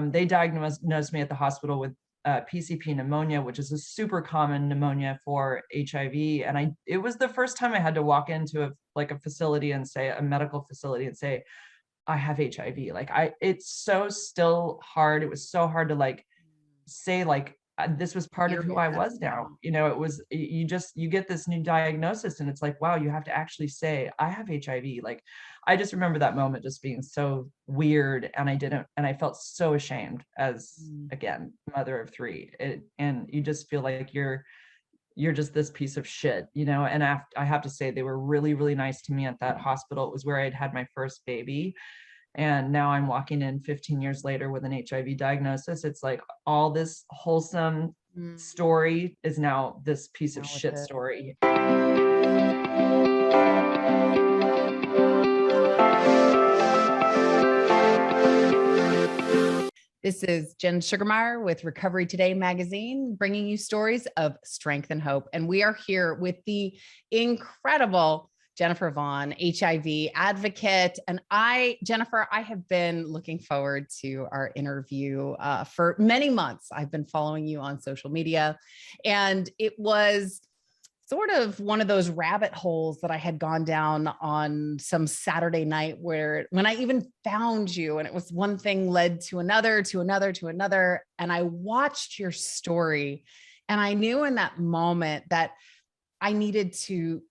they diagnosed me at the hospital with PCP pneumonia, which is a super common pneumonia for HIV. And it was the first time I had to walk into a facility and say, a medical facility, and say, I have HIV. It's so still hard. It was so hard to say this was part of who I was now. It was, you get this new diagnosis and it's like, wow, you have to actually say, I have HIV. I just remember that moment just being so weird. And I felt so ashamed as, again, mother of three. And you just feel like you're just this piece of shit, and I have to say, they were really, really nice to me at that hospital. It was where I'd had my first baby. And now I'm walking in 15 years later with an HIV diagnosis. It's like all this wholesome story is now this piece of shit story. This is Jen Sugermeyer with Recovery Today magazine, bringing you stories of strength and hope. And we are here with the incredible Jennifer Vaughan, HIV advocate. And Jennifer, I have been looking forward to our interview for many months. I've been following you on social media, and it was sort of one of those rabbit holes that I had gone down on some Saturday night when I even found you, and it was one thing led to another, to another, to another. And I watched your story, and I knew in that moment that I needed to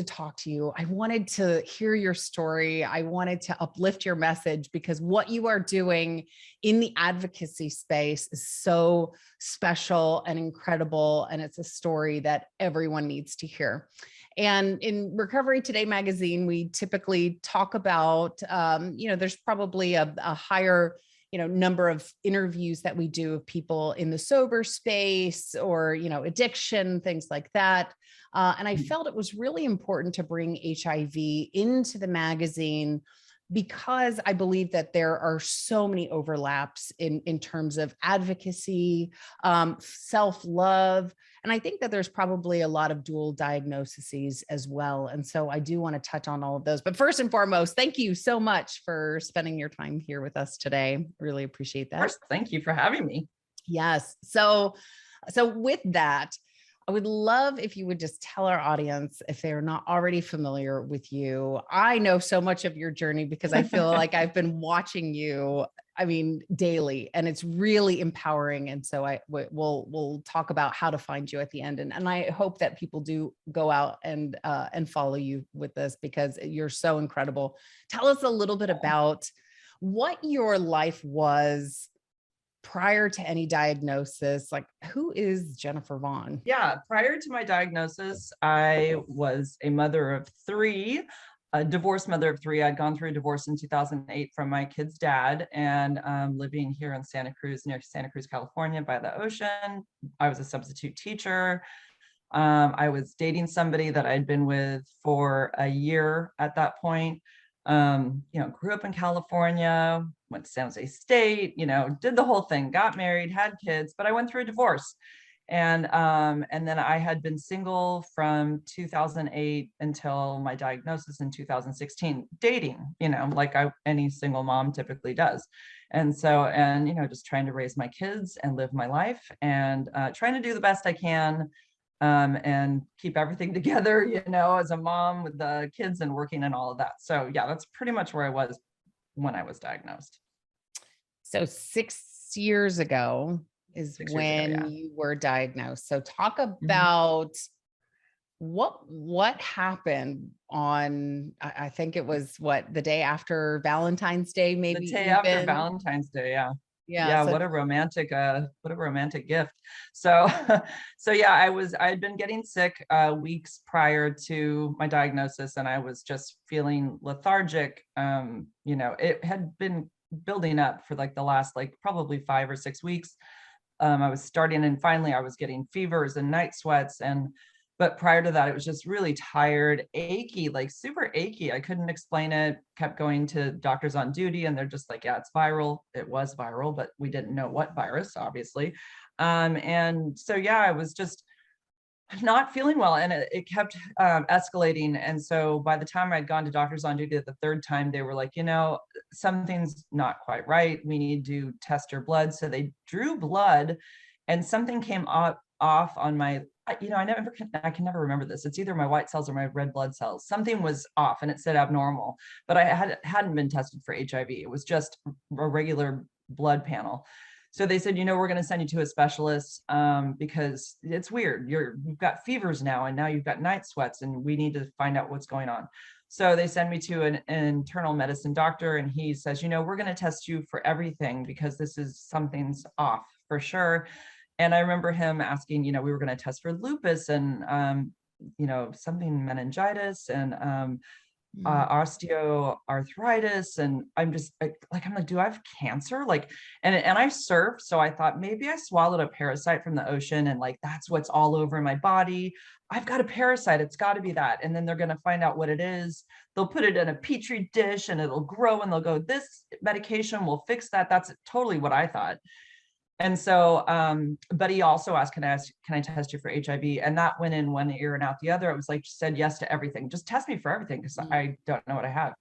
talk to you. I wanted to hear your story. I wanted to uplift your message, because what you are doing in the advocacy space is so special and incredible. And it's a story that everyone needs to hear. And in Recovery Today magazine, we typically talk about, there's probably a higher number of interviews that we do of people in the sober space or, addiction, things like that. And I felt it was really important to bring HIV into the magazine, because I believe that there are so many overlaps in terms of advocacy, self-love. And I think that there's probably a lot of dual diagnoses as well. And so I do want to touch on all of those. But first and foremost, thank you so much for spending your time here with us today. Really appreciate that. First, thank you for having me. Yes. So with that, I would love if you would just tell our audience, if they're not already familiar with you. I know so much of your journey because I feel like I've been watching you, daily, and it's really empowering. And so we'll talk about how to find you at the end. And I hope that people do go out and follow you with this, because you're so incredible. Tell us a little bit about what your life was prior to any diagnosis. Who is Jennifer Vaughan? Yeah, prior to my diagnosis, I was a mother of three, a divorced mother of three. I'd gone through a divorce in 2008 from my kid's dad, and living here in near Santa Cruz, California, by the ocean. I was a substitute teacher. I was dating somebody that I'd been with for a year at that point. Grew up in California, went to San Jose State, did the whole thing, got married, had kids, but I went through a divorce. And then I had been single from 2008 until my diagnosis in 2016, dating, any single mom typically does. And so, just trying to raise my kids and live my life, and trying to do the best I can, and keep everything together, as a mom with the kids and working and all of that. So yeah, that's pretty much where I was when I was diagnosed. So 6 years ago is when you were diagnosed. So talk about what happened on, I think it was the day after Valentine's Day, maybe. The day after Valentine's Day, yeah. Yeah, so what a romantic gift. So yeah, I had been getting sick weeks prior to my diagnosis, and I was just feeling lethargic. It had been building up for the last probably 5 or 6 weeks. I was starting, and finally I was getting fevers and night sweats, but prior to that, it was just really tired, achy, super achy. I couldn't explain it, kept going to doctors on duty, and they're just like, yeah, it's viral. It was viral, but we didn't know what virus, obviously. And so, yeah, I was just not feeling well, and it kept escalating. And so by the time I'd gone to doctors on duty the third time, they were like, something's not quite right. We need to test your blood. So they drew blood, and something came off on my, I can never remember this. It's either my white cells or my red blood cells. Something was off, and it said abnormal, but I hadn't been tested for HIV. It was just a regular blood panel. So they said, we're going to send you to a specialist because it's weird. You've got fevers now, and now you've got night sweats, and we need to find out what's going on. So they send me to an internal medicine doctor, and he says, we're going to test you for everything because something's off for sure. And I remember him asking, we were going to test for lupus and, something meningitis and osteoarthritis. And I'm just I'm like, do I have cancer? And I surf. So I thought maybe I swallowed a parasite from the ocean, and that's what's all over my body. I've got a parasite. It's got to be that. And then they're going to find out what it is. They'll put it in a petri dish and it'll grow, and they'll go, this medication will fix that. That's totally what I thought. And so, but he also asked, can I test you for HIV? And that went in one ear and out the other. It was said yes to everything. Just test me for everything, because I don't know what I have.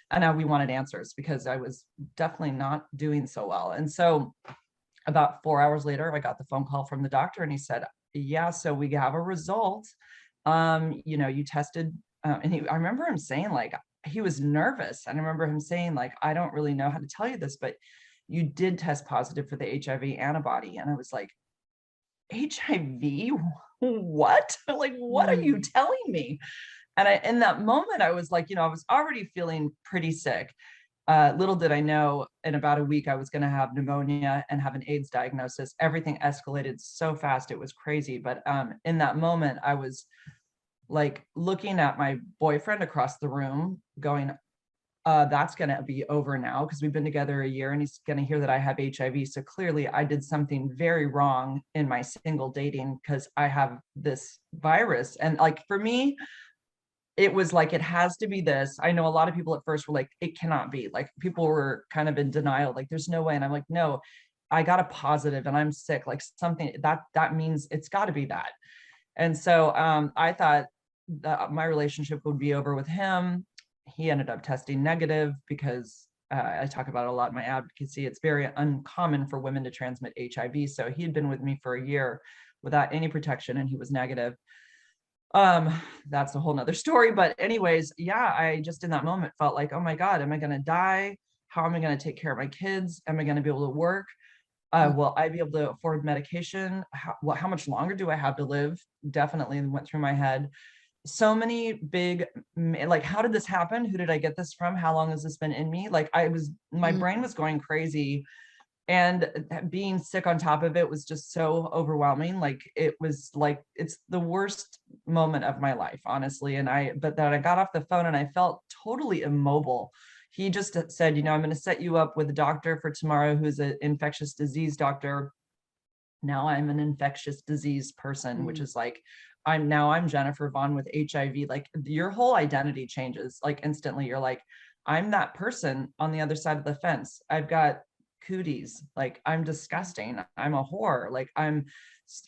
And now we wanted answers because I was definitely not doing so well. And so about 4 hours later, I got the phone call from the doctor, and he said, yeah, so we have a result. You tested, and I remember him saying he was nervous. And I remember him saying I don't really know how to tell you this, but you did test positive for the HIV antibody. And I was like, HIV? What? What are you telling me? And in that moment, I was I was already feeling pretty sick. Little did I know, in about a week, I was going to have pneumonia and have an AIDS diagnosis. Everything escalated so fast. It was crazy. But in that moment, I was looking at my boyfriend across the room going, that's going to be over now, because we've been together a year, and he's going to hear that I have HIV. So clearly I did something very wrong in my single dating, because I have this virus. And for me, it was it has to be this. I know a lot of people at first were like, it cannot be. People were kind of in denial, there's no way. And I'm like, no, I got a positive and I'm sick. Something that means it's got to be that. And so I thought that my relationship would be over with him. He ended up testing negative, because I talk about it a lot in my advocacy. It's very uncommon for women to transmit HIV. So he had been with me for a year without any protection, and he was negative. That's a whole nother story. But anyways, yeah, I just in that moment felt oh my God, am I going to die? How am I going to take care of my kids? Am I going to be able to work? Will I be able to afford medication? How much longer do I have to live? Definitely went through my head. So many big, how did this happen? Who did I get this from? How long has this been in me? My brain was going crazy, and being sick on top of it was just so overwhelming. It was it's the worst moment of my life, honestly. But then I got off the phone and I felt totally immobile. He just said, I'm going to set you up with a doctor for tomorrow who's an infectious disease doctor. Now I'm an infectious disease person, which is I'm Jennifer Vaughan with HIV. Your whole identity changes instantly. You're I'm that person on the other side of the fence. I've got cooties. I'm disgusting. I'm a whore. I'm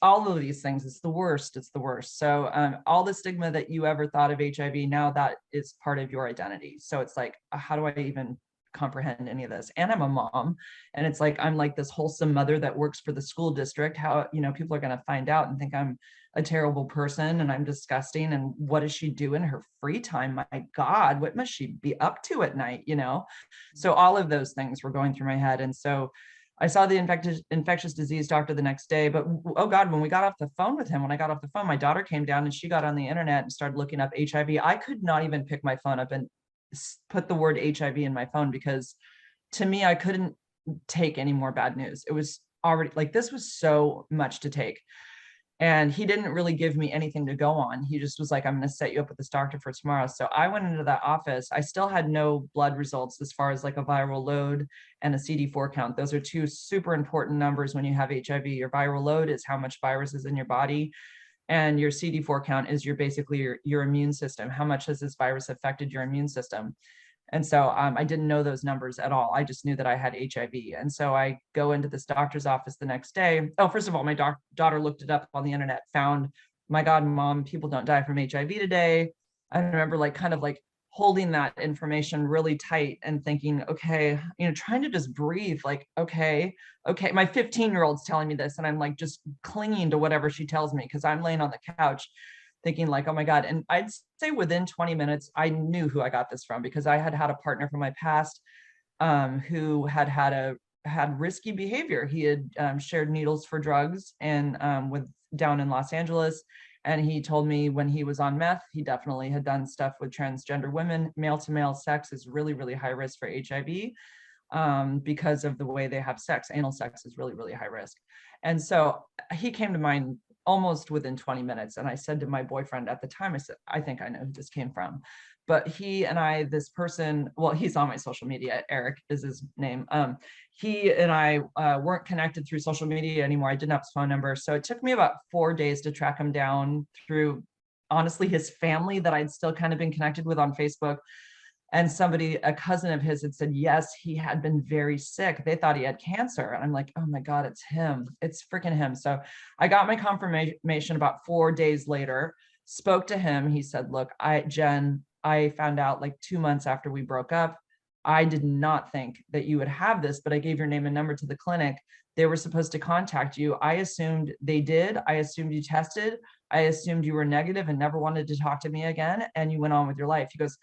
all of these things. It's the worst. It's the worst. So all the stigma that you ever thought of HIV, now that is part of your identity. So it's how do I even comprehend any of this? And I'm a mom, and it's I'm this wholesome mother that works for the school district. How people are going to find out and think I'm a terrible person and I'm disgusting, and what does she do in her free time? My God, what must she be up to at night? So all of those things were going through my head. And so I saw the infectious disease doctor the next day. But oh God, when we got off the phone with him, my daughter came down and she got on the internet and started looking up HIV. I could not even pick my phone up and put the word HIV in my phone, because to me, I couldn't take any more bad news. It was already this was so much to take. And he didn't really give me anything to go on. He just was I'm going to set you up with this doctor for tomorrow. So I went into that office. I still had no blood results as far as a viral load and a CD4 count. Those are two super important numbers when you have HIV. Your viral load is how much virus is in your body, and your CD4 count is basically your immune system. How much has this virus affected your immune system? And so I didn't know those numbers at all. I just knew that I had HIV. And so I go into this doctor's office the next day. Oh, first of all, my daughter looked it up on the internet, found my God, mom, people don't die from HIV today. I remember like kind of like holding that information really tight and thinking, okay, trying to just breathe, like, okay, my 15-year-old's telling me this, and I'm like just clinging to whatever she tells me because I'm laying on the couch thinking like, oh my God. And I'd say within 20 minutes, I knew who I got this from because I had a partner from my past who had risky behavior. He had shared needles for drugs and with down in Los Angeles. And he told me when he was on meth, he definitely had done stuff with transgender women. Male to male sex is really, really high risk for HIV because of the way they have sex. Anal sex is really, really high risk. And so he came to mind almost within 20 minutes. And I said to my boyfriend at the time, I said, I think I know who this came from. But he and I, this person, well, he's on my social media, Eric is his name. He and I weren't connected through social media anymore. I didn't have his phone number. So it took me about 4 days to track him down through, honestly, his family that I'd still kind of been connected with on Facebook. And a cousin of his had said, yes, he had been very sick. They thought he had cancer. And I'm like, oh my God, it's him. It's freaking him. So I got my confirmation about 4 days later, spoke to him. He said, look, Jen, I found out like 2 months after we broke up. I did not think that you would have this, but I gave your name and number to the clinic. They were supposed to contact you. I assumed they did. I assumed you tested. I assumed you were negative and never wanted to talk to me again. And you went on with your life. He goes,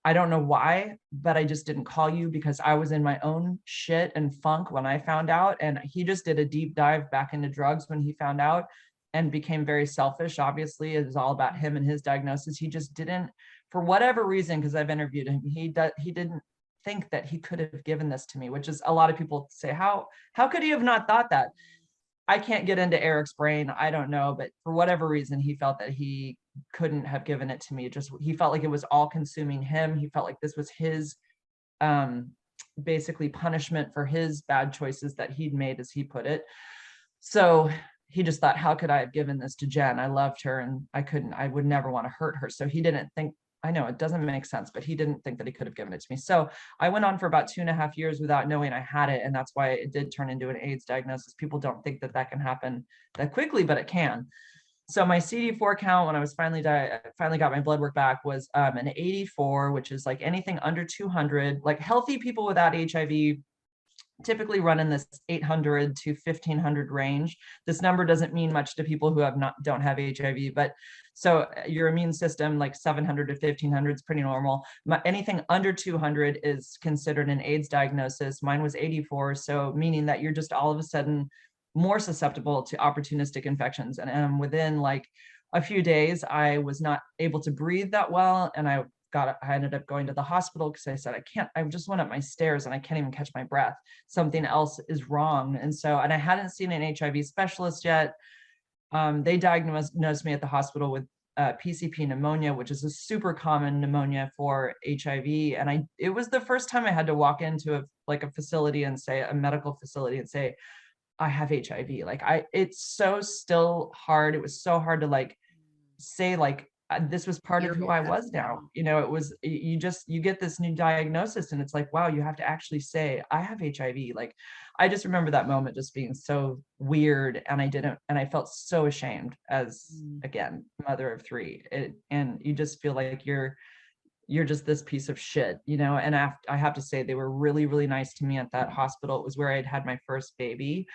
I don't know why, but I just didn't call you because I was in my own shit and funk when I found out. And he just did a deep dive back into drugs when he found out and became very selfish. Obviously, it was all about him and his diagnosis. He just didn't, for whatever reason, because I've interviewed him, he didn't think that he could have given this to me, which is a lot of people say, how could he have not thought that? I can't get into Eric's brain. I don't know, but for whatever reason, he felt that he couldn't have given it to me. He felt like it was all consuming him. He felt like this was his basically punishment for his bad choices that he'd made, as he put it. So he just thought, how could I have given this to Jen? I loved her and I would never want to hurt her. So he didn't think, I know it doesn't make sense, but he didn't think that he could have given it to me. So I went on for about 2.5 years without knowing I had it. And that's why it did turn into an AIDS diagnosis. People don't think that that can happen that quickly, but it can. So my CD4 count when I was finally got my blood work back was an 84, which is like anything under 200. Like healthy people without HIV typically run in this 800 to 1500 range. This number doesn't mean much to people who don't have HIV, but so your immune system, like 700 to 1500 is pretty normal. Anything under 200 is considered an AIDS diagnosis. Mine was 84. So meaning that you're just all of a sudden more susceptible to opportunistic infections. And within like a few days, I was not able to breathe that well. And I ended up going to the hospital because I said, I just went up my stairs and I can't even catch my breath. Something else is wrong. And I hadn't seen an HIV specialist yet. They diagnosed me at the hospital with PCP pneumonia, which is a super common pneumonia for HIV. And it was the first time I had to walk into a facility and say, a medical facility, and say, I have HIV. It's so still hard. It was so hard to say this was part of who I was now. It was, you get this new diagnosis and it's like, wow, you have to actually say, I have HIV. I just remember that moment just being so weird. And I felt so ashamed as, again, mother of 3. And you just feel like you're just this piece of shit, and I have to say they were really, really nice to me at that hospital. It was where I'd had my first baby.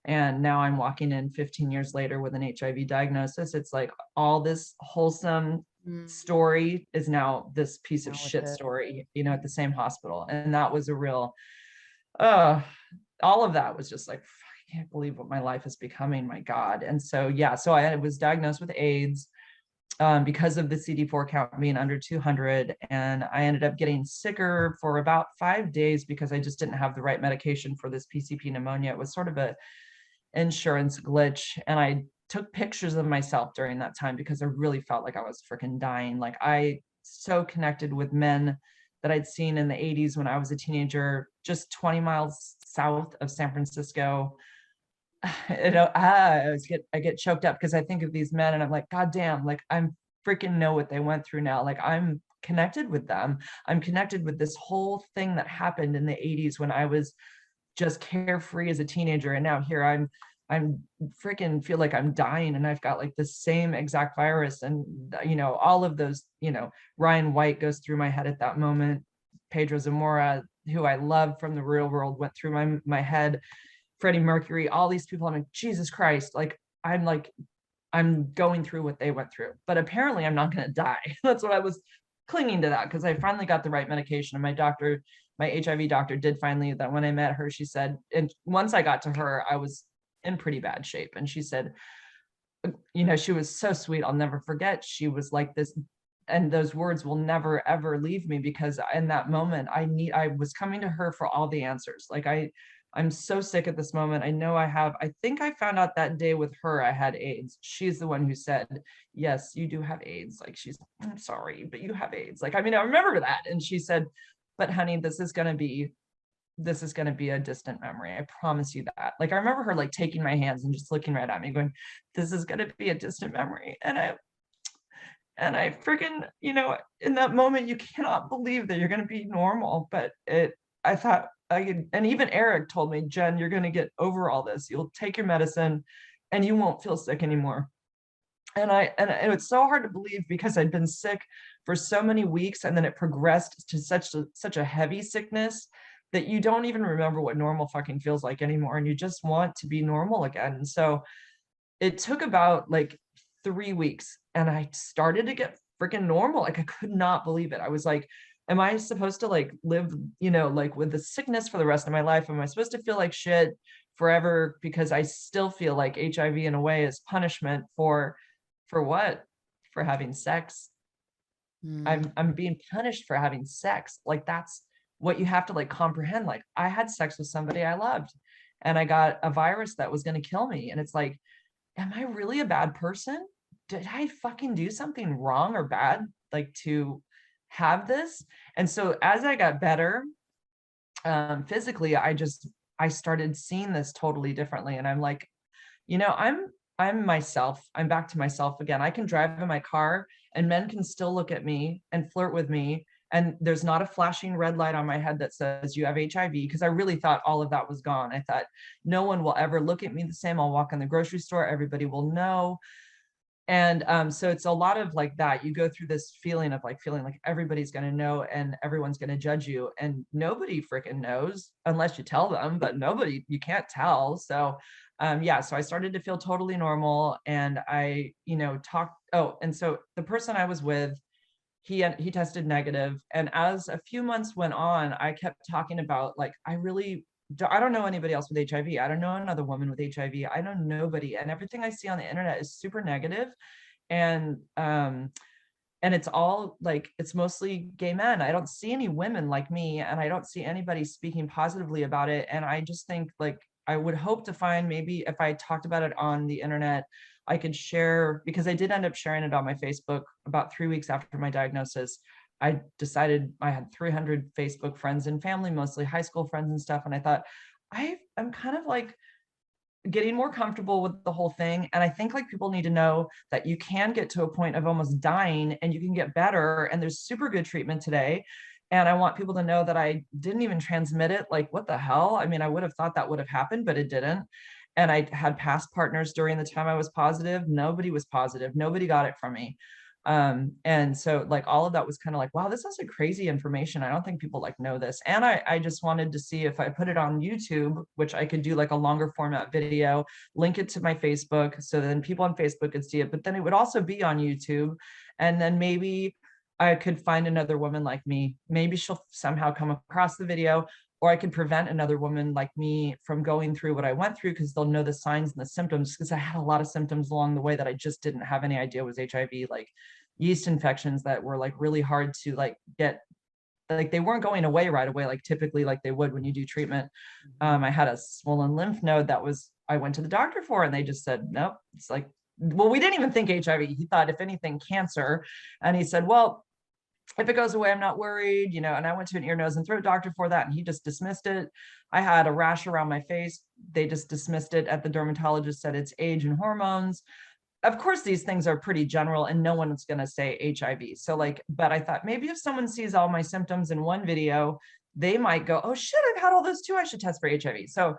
And now I'm walking in 15 years later with an HIV diagnosis. It's like all this wholesome story is now this piece of shit story, at the same hospital. And that was a real, all of that was just like, I can't believe what my life is becoming, my God. And so I was diagnosed with AIDS because of the CD4 count being under 200. And I ended up getting sicker for about 5 days because I just didn't have the right medication for this PCP pneumonia. It was sort of a insurance glitch. And I took pictures of myself during that time because I really felt like I was freaking dying. I so connected with men that I'd seen in the 80s when I was a teenager, just 20 miles south of San Francisco. I get choked up because I think of these men and I'm like, God damn, I'm freaking know what they went through now. I'm connected with them. I'm connected with this whole thing that happened in the 80s when I was just carefree as a teenager. And now here I'm I'm freaking feel like I'm dying and I've got like the same exact virus. And, all of those, Ryan White goes through my head at that moment. Pedro Zamora, who I love from the real world, went through my head. Freddie Mercury, all these people. I'm like, Jesus Christ. I'm going through what they went through, but apparently I'm not going to die. That's what I was clinging to, that because I finally got the right medication. And my HIV doctor did finally, that when I met her, she said, and once I got to her, I was in pretty bad shape. And she said, she was so sweet. I'll never forget. She was like this, and those words will never ever leave me, because in that moment I was coming to her for all the answers. Like I'm so sick at this moment. I think I found out that day with her I had AIDS. She's the one who said, yes, you do have AIDS. Like, I'm sorry, but you have AIDS. Like, I remember that. And she said, but honey, this is going to be a distant memory. I promise you that. Like, I remember her like taking my hands and just looking right at me going, this is going to be a distant memory. And I freaking, in that moment, you cannot believe that you're going to be normal. But I thought, and even Eric told me, Jen, you're going to get over all this. You'll take your medicine and you won't feel sick anymore. And it's so hard to believe, because I'd been sick for so many weeks, and then it progressed to such a heavy sickness that you don't even remember what normal fucking feels like anymore. And you just want to be normal again. And so it took about like 3 weeks, and I started to get freaking normal. Like, I could not believe it. I was like, am I supposed to like live, like with the sickness for the rest of my life? Am I supposed to feel like shit forever? Because I still feel like HIV in a way is punishment for what? For having sex. I'm being punished for having sex. Like, that's what you have to like comprehend. Like, I had sex with somebody I loved, and I got a virus that was going to kill me. And it's like, am I really a bad person? Did I fucking do something wrong or bad, like, to have this? And so as I got better, physically, I started seeing this totally differently. And I'm like, I'm myself. I'm back to myself again. I can drive in my car and men can still look at me and flirt with me. And there's not a flashing red light on my head that says you have HIV, because I really thought all of that was gone. I thought no one will ever look at me the same. I'll walk in the grocery store, everybody will know. And so it's a lot of like that. You go through this feeling of like feeling like everybody's going to know and everyone's going to judge you, and nobody freaking knows unless you tell them, but you can't tell. So so I started to feel totally normal, and I, talked. Oh, and so the person I was with, he tested negative. And as a few months went on, I kept talking about like, I don't know anybody else with HIV. I don't know another woman with HIV. I know nobody. And everything I see on the internet is super negative. And it's all like, it's mostly gay men. I don't see any women like me, and I don't see anybody speaking positively about it. And I just think like, I would hope to find, maybe if I talked about it on the internet, I could share, because I did end up sharing it on my Facebook about 3 weeks after my diagnosis. I decided I had 300 Facebook friends and family, mostly high school friends and stuff. And I thought, I'm kind of like getting more comfortable with the whole thing. And I think like people need to know that you can get to a point of almost dying and you can get better. And there's super good treatment today. And I want people to know that I didn't even transmit it. Like, what the hell? I mean, I would have thought that would have happened, but it didn't. And I had past partners during the time I was positive. Nobody was positive. Nobody got it from me. And so like all of that was kind of like, wow, this is a crazy information. I don't think people like know this. And I just wanted to see if I put it on YouTube, which I could do like a longer format video, link it to my Facebook, so then people on Facebook could see it, but then it would also be on YouTube. And then maybe I could find another woman like me. Maybe she'll somehow come across the video, or I could prevent another woman like me from going through what I went through, because they'll know the signs and the symptoms, because I had a lot of symptoms along the way that I just didn't have any idea was HIV, like yeast infections that were like really hard to like get, like they weren't going away right away, like typically like they would when you do treatment. I had a swollen lymph node I went to the doctor for, and they just said, nope. It's like, well, we didn't even think HIV. He thought if anything cancer. And he said, well, if it goes away, I'm not worried, and I went to an ear, nose, and throat doctor for that, and he just dismissed it. I had a rash around my face. They just dismissed it at the dermatologist, said it's age and hormones. Of course, these things are pretty general and no one's going to say HIV. So like, but I thought maybe if someone sees all my symptoms in one video, they might go, oh shit, I've had all those too. I should test for HIV. So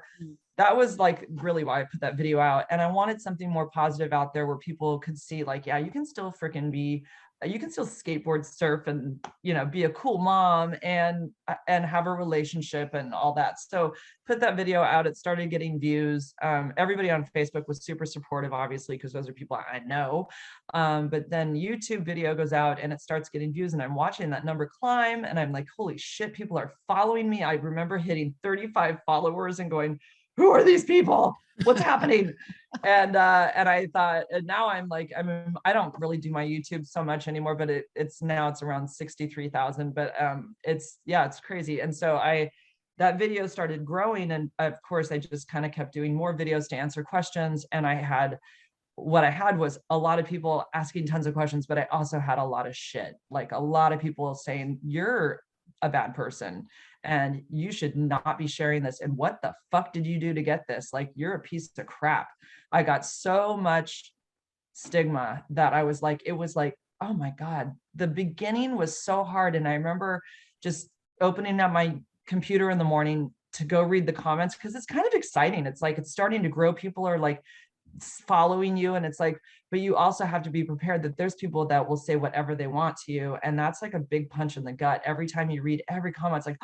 that was like really why I put that video out. And I wanted something more positive out there where people could see like, yeah, you can still freaking be, you can still skateboard, surf, and, you know, be a cool mom and have a relationship and all that. So put that video out. It started getting views. Everybody on Facebook was super supportive, obviously, because those are people I know. But then YouTube video goes out and it starts getting views, and I'm watching that number climb, and I'm like, holy shit, people are following me. I remember hitting 35 followers and going, who are these people? What's happening? And I thought, and now I'm like, I don't really do my YouTube so much anymore, but it's around 63,000, but it's crazy. And so that video started growing, and of course I just kind of kept doing more videos to answer questions. And what I had was a lot of people asking tons of questions, but I also had a lot of shit, like a lot of people saying, you're a bad person and you should not be sharing this. And what the fuck did you do to get this? Like, you're a piece of crap. I got so much stigma that I was like, it was like, oh my God, the beginning was so hard. And I remember just opening up my computer in the morning to go read the comments, because it's kind of exciting. It's like, it's starting to grow. People are like following you, and it's like, but you also have to be prepared that there's people that will say whatever they want to you, and that's like a big punch in the gut. Every time you read every comment, it's like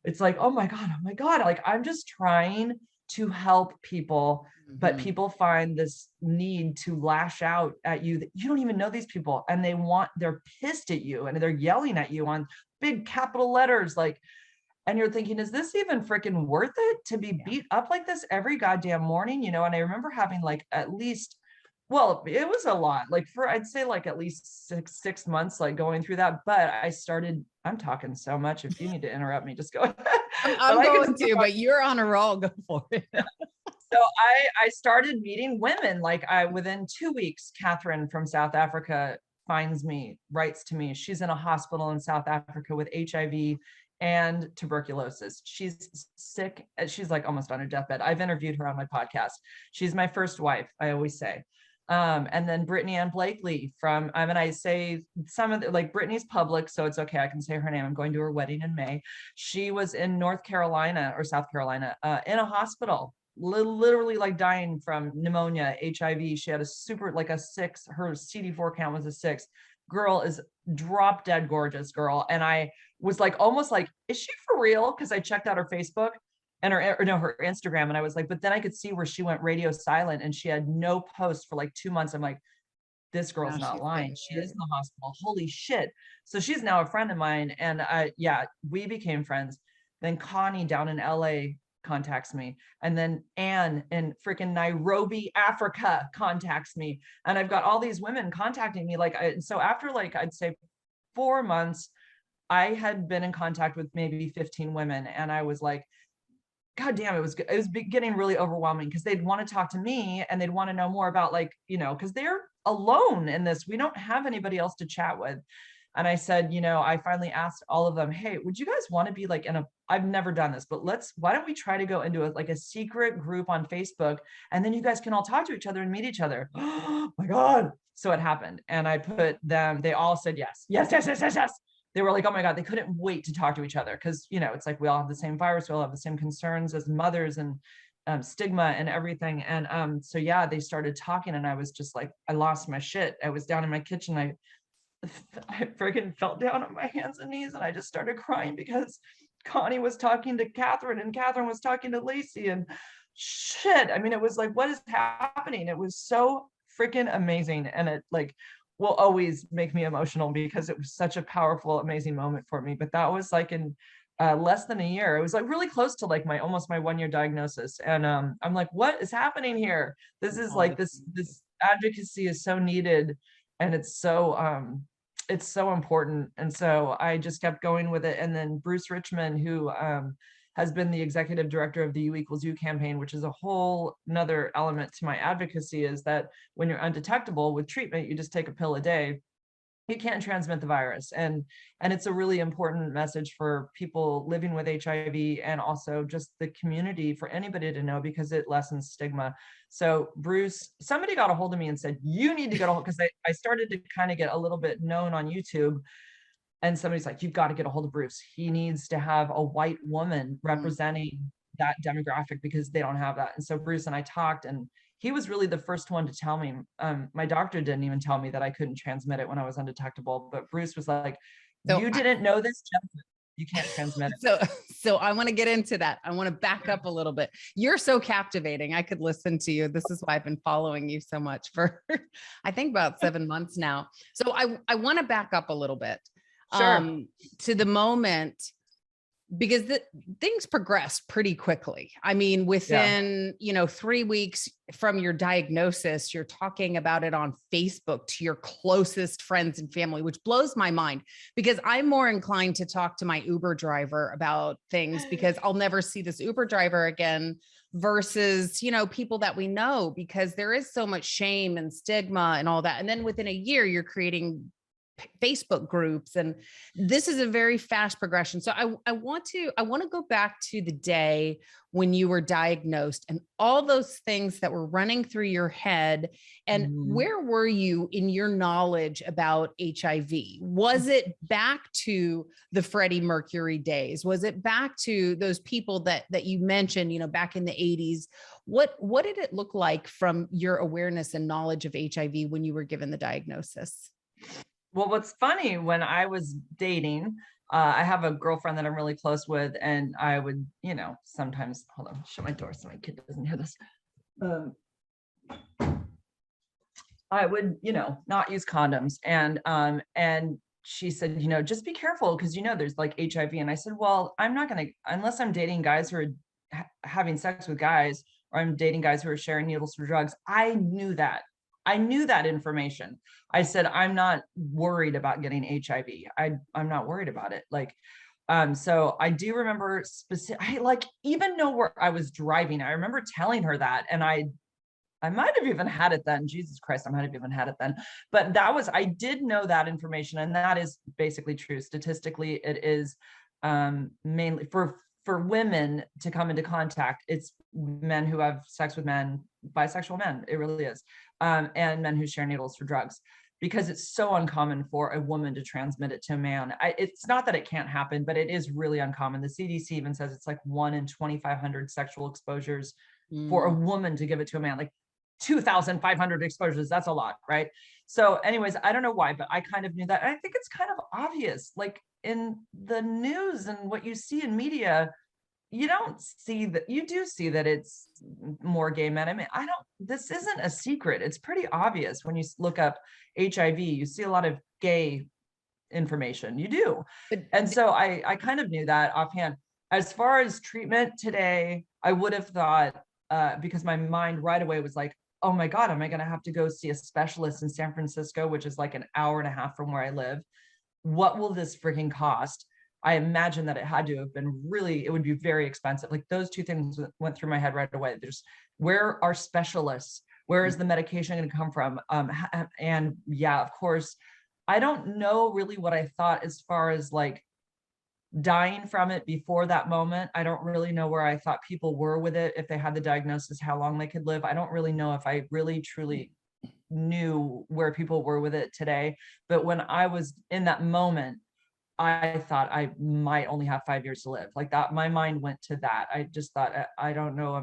it's like, oh my God, like I'm just trying to help people, but people find this need to lash out at you that you don't even know these people, and they're pissed at you and they're yelling at you on big capital letters, like, and you're thinking, is this even freaking worth it to be beat up like this every goddamn morning? You know, and I remember having like at least, well, it was a lot, like I'd say like at least six months, like going through that. But I'm talking so much. If you need to interrupt me, just go ahead. I'm going to, but you're on a roll. Go for it. So I started meeting women. Like within 2 weeks, Catherine from South Africa finds me, writes to me. She's in a hospital in South Africa with HIV and tuberculosis. She's sick. She's like almost on her deathbed. I've interviewed her on my podcast. She's my first wife, I always say. And then Brittany Ann Blakely from, I say some of the, like, Brittany's public, so it's okay, I can say her name. I'm going to her wedding in May. She was in North Carolina or South Carolina in a hospital, literally like dying from pneumonia, HIV. She had a her CD4 count was a 6. Girl is drop dead gorgeous girl. And I was like, almost like, is she for real? Because I checked out her Facebook and her Instagram, and I was like, but then I could see where she went radio silent and she had no post for like 2 months. I'm like, this girl's not lying. She is in the hospital. Holy shit. So she's now a friend of mine. And we became friends. Then Connie down in LA contacts me. And then Anne in freaking Nairobi, Africa contacts me. And I've got all these women contacting me. So after like, I'd say 4 months, I had been in contact with maybe 15 women. And I was like, God damn, it was getting really overwhelming, because they'd want to talk to me and they'd want to know more about, like, you know, because they're alone in this. We don't have anybody else to chat with. And I said, you know, I finally asked all of them, hey, would you guys want to be like I've never done this, but why don't we try to go into a secret group on Facebook, and then you guys can all talk to each other and meet each other. Oh my God. So it happened. And I put them, they all said yes. They were like, oh my God, they couldn't wait to talk to each other, because, you know, it's like we all have the same virus, we all have the same concerns as mothers, and stigma and everything. And so yeah, they started talking, and I was just like, I lost my shit. I was down in my kitchen. I freaking fell down on my hands and knees, and I just started crying, because Connie was talking to Catherine and Catherine was talking to Lacey, and shit. I mean, it was like, what is happening? It was so freaking amazing. And it like will always make me emotional, because it was such a powerful, amazing moment for me. But that was like in less than a year. It was like really close to like almost my 1 year diagnosis. And I'm like, what is happening here? This is like, this advocacy is so needed, and it's so important. And so I just kept going with it. And then Bruce Richmond, who has been the executive director of the U=U campaign, which is a whole another element to my advocacy, is that when you're undetectable with treatment, you just take a pill a day, you can't transmit the virus. And it's a really important message for people living with HIV, and also just the community, for anybody to know, because it lessens stigma. So Bruce, somebody got a hold of me and said, you need to get a hold, because I started to kind of get a little bit known on YouTube. And somebody's like, you've got to get a hold of Bruce. He needs to have a white woman representing that demographic because they don't have that. And so Bruce and I talked, and he was really the first one to tell me. My doctor didn't even tell me that I couldn't transmit it when I was undetectable, but Bruce was like, So you didn't know this, Jennifer. You can't transmit it. So I want to get into that. I want to back up a little bit. You're so captivating. I could listen to you. This is why I've been following you so much for, I think about 7 months now. So I want to back up a little bit, Sure. to the moment, because things progressed pretty quickly. I mean, within, 3 weeks from your diagnosis, you're talking about it on Facebook to your closest friends and family, which blows my mind, because I'm more inclined to talk to my Uber driver about things because I'll never see this Uber driver again versus, people that we know, because there is so much shame and stigma and all that. And then within a year, you're creating Facebook groups, and this is a very fast progression. So I want to go back to the day when you were diagnosed and all those things that were running through your head. And where were you in your knowledge about HIV? Was it back to the Freddie Mercury days? Was it back to those people that you mentioned, back in the 80s? What did it look like from your awareness and knowledge of HIV when you were given the diagnosis? Well, what's funny, when I was dating, I have a girlfriend that I'm really close with, and I would, sometimes, hold on, shut my door so my kid doesn't hear this. I would, not use condoms. And she said, just be careful because, there's like HIV. And I said, well, I'm not going to, unless I'm dating guys who are having sex with guys, or I'm dating guys who are sharing needles for drugs. I knew that information. I said, I'm not worried about getting HIV. I'm not worried about it. So I do remember I even know where I was driving. I remember telling her that, and I might have even had it then. Jesus Christ, I might have even had it then. But I did know that information, and that is basically true. Statistically, it is mainly for women to come into contact. It's men who have sex with men, bisexual men. It really is. And men who share needles for drugs, because it's so uncommon for a woman to transmit it to a man. It's not that it can't happen, but it is really uncommon. The CDC even says it's like 1 in 2,500 sexual exposures for a woman to give it to a man, like 2,500 exposures. That's a lot, right? So anyways, I don't know why, but I kind of knew that. And I think it's kind of obvious, like in the news and what you see in media, you don't see that. You do see that it's more gay men. I mean, this isn't a secret. It's pretty obvious when you look up HIV. You see a lot of gay information. You do. And so I kind of knew that offhand. As far as treatment today, I would have thought, because my mind right away was like, oh my God, am I going to have to go see a specialist in San Francisco, which is like an hour and a half from where I live? What will this freaking cost? I imagine that it had to have been it would be very expensive. Like those two things went through my head right away. Where are specialists? Where is the medication going to come from? And yeah, of course, I don't know really what I thought as far as like dying from it before that moment. I don't really know where I thought people were with it. If they had the diagnosis, how long they could live. I don't really know if I really truly knew where people were with it today. But when I was in that moment, I thought I might only have 5 years to live. Like that, my mind went to that. I just thought, I don't know,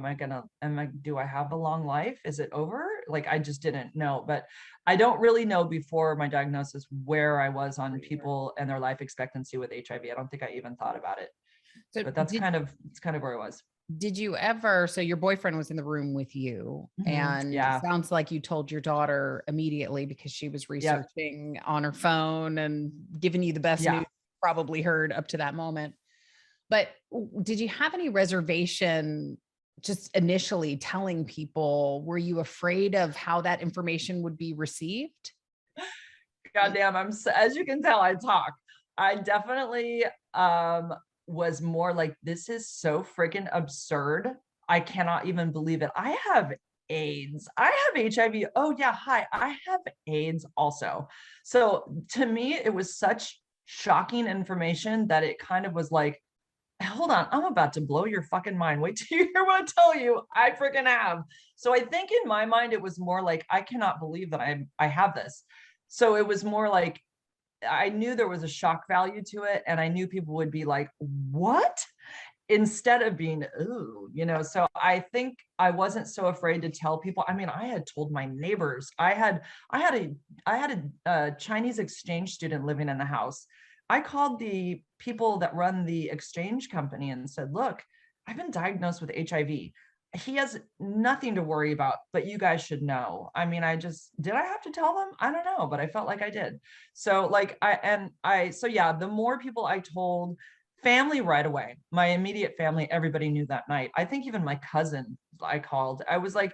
do I have a long life? Is it over? Like, I just didn't know. But I don't really know before my diagnosis where I was on people and their life expectancy with HIV. I don't think I even thought about it. So but it's kind of where I was. Did you ever, so your boyfriend was in the room with you, and it sounds like you told your daughter immediately because she was researching on her phone and giving you the best news probably heard up to that moment. But did you have any reservation just initially telling people? Were you afraid of how that information would be received? Goddamn, as you can tell, I talk. I definitely was more like, this is so freaking absurd. I cannot even believe it. I have AIDS. I have HIV. Oh yeah, hi. I have AIDS also. So to me, it was such shocking information that it kind of was like, hold on, I'm about to blow your fucking mind. Wait till you hear what I tell you. I freaking have. So I think in my mind, it was more like, I cannot believe that I have this. So it was more like, I knew there was a shock value to it. And I knew people would be like, what? instead of being, ooh, so I think I wasn't so afraid to tell people. I mean, I had told my neighbors. I had a Chinese exchange student living in the house. I called the people that run the exchange company and said, look, I've been diagnosed with HIV. He has nothing to worry about, but you guys should know. I mean, did I have to tell them? I don't know, but I felt like I did. So yeah, the more people I told, family right away, my immediate family, everybody knew that night. I think even my cousin I called. I was like,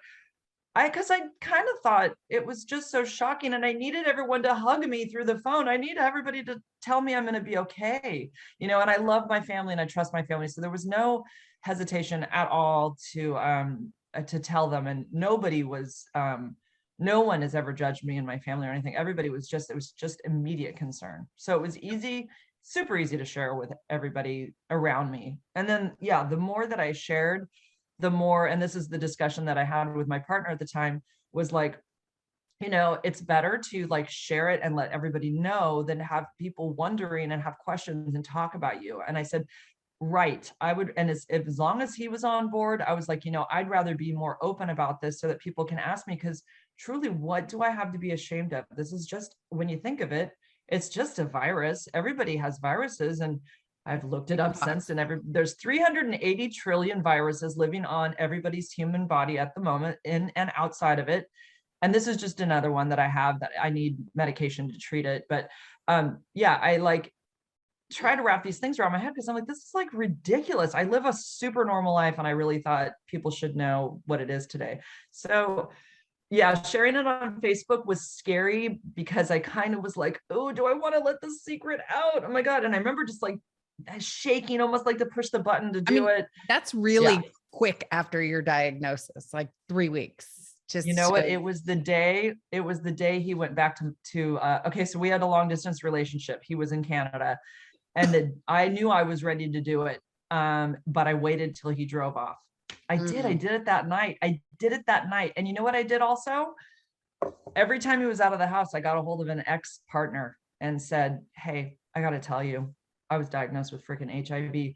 because I kind of thought it was just so shocking, and I needed everyone to hug me through the phone. I need everybody to tell me I'm going to be okay, and I love my family and I trust my family. So there was no hesitation at all to tell them, and nobody was, no one has ever judged me and my family or anything. Everybody was just, it was just immediate concern. So it was easy, super easy to share with everybody around me. And then, yeah, the more that I shared, the more, and this is the discussion that I had with my partner at the time, was like, it's better to like share it and let everybody know than have people wondering and have questions and talk about you. And I said, right, I would, and as long as he was on board, I was like, I'd rather be more open about this so that people can ask me, because truly, what do I have to be ashamed of? This is just, when you think of it, it's just a virus. Everybody has viruses, and I've looked it up since, and there's 380 trillion viruses living on everybody's human body at the moment, in and outside of it. And this is just another one that I have that I need medication to treat it. But yeah, I like try to wrap these things around my head, because I'm like, this is like ridiculous. I live a super normal life, and I really thought people should know what it is today. So yeah, sharing it on Facebook was scary, because I kind of was like, oh, do I want to let this secret out? Oh my God. And I remember just like shaking, almost like to push the button to do it. That's really quick after your diagnosis, like 3 weeks. Just, what? It was the day he went back to okay, so we had a long distance relationship. He was in Canada, and I knew I was ready to do it. But I waited till he drove off. I did it that night. And you know what I did also? Every time he was out of the house, I got a hold of an ex-partner and said, hey, I got to tell you, I was diagnosed with freaking HIV.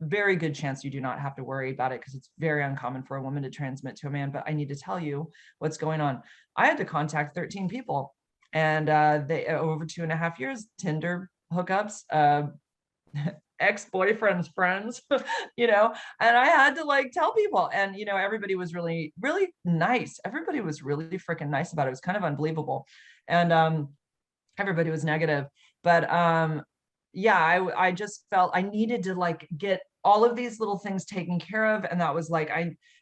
Very good chance you do not have to worry about it, because it's very uncommon for a woman to transmit to a man, but I need to tell you what's going on. I had to contact 13 people, and they, over 2.5 years, Tinder hookups, ex-boyfriend's friends, and I had to like tell people, and everybody was really, really nice. Everybody was really freaking nice about it. It was kind of unbelievable. And everybody was negative, but yeah, I just felt I needed to like get all of these little things taken care of. And that was like,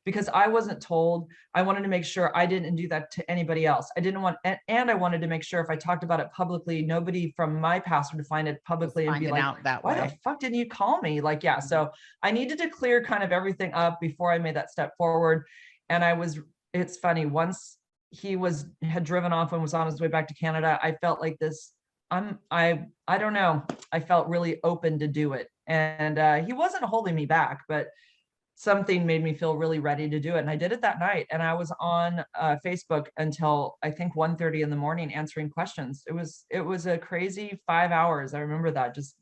because I wasn't told, I wanted to make sure I didn't do that to anybody else. I didn't want, and I wanted to make sure if I talked about it publicly, nobody from my past would find it publicly and be like, why the fuck didn't you call me? Like, yeah. So I needed to clear kind of everything up before I made that step forward. And it's funny, once he had driven off and was on his way back to Canada, I felt like this, I don't know. I felt really open to do it. And he wasn't holding me back, but something made me feel really ready to do it. And I did it that night. And I was on Facebook until I think 1:30 in the morning answering questions. It was a crazy 5 hours. I remember that, just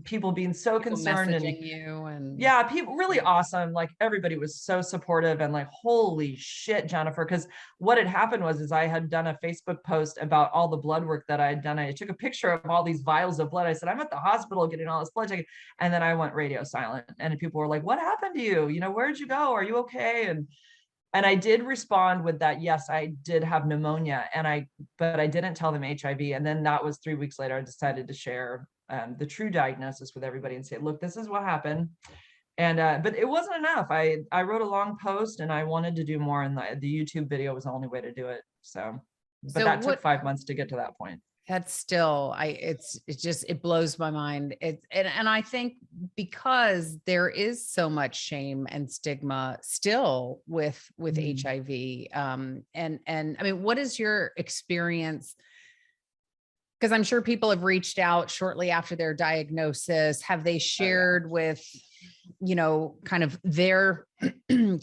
people being so concerned, and you, and yeah, people really awesome. Like everybody was so supportive, and like, holy shit, Jennifer. Because what had happened was I had done a Facebook post about all the blood work that I had done. I took a picture of all these vials of blood. I said, I'm at the hospital getting all this blood taken. And then I went radio silent, and people were like, what happened to you? Where'd you go? Are you okay? And I did respond with that. Yes, I did have pneumonia, but I didn't tell them HIV. And then that was 3 weeks later, I decided to share the true diagnosis with everybody and say, look, this is what happened. And but it wasn't enough. I wrote a long post, and I wanted to do more, and the YouTube video was the only way to do it. So that took 5 months to get to that point. That's still, it blows my mind. And I think because there is so much shame and stigma still with HIV. And I mean, what is your experience? Because I'm sure people have reached out shortly after their diagnosis. Have they shared with, kind of their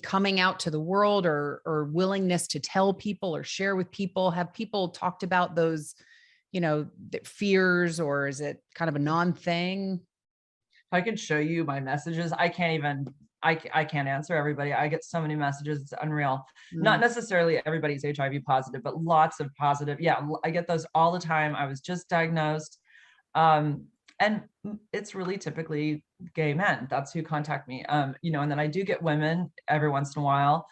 coming out to the world, or willingness to tell people or share with people? Have people talked about those, fears, or is it kind of a non-thing? I could show you my messages. I can't even, I can't answer everybody. I get so many messages. It's unreal. Not Mm. necessarily everybody's HIV positive, but lots of positive. Yeah, I get those all the time. I was just diagnosed. Um, and it's really typically gay men. That's who contact me. You know, and then I do get women every once in a while.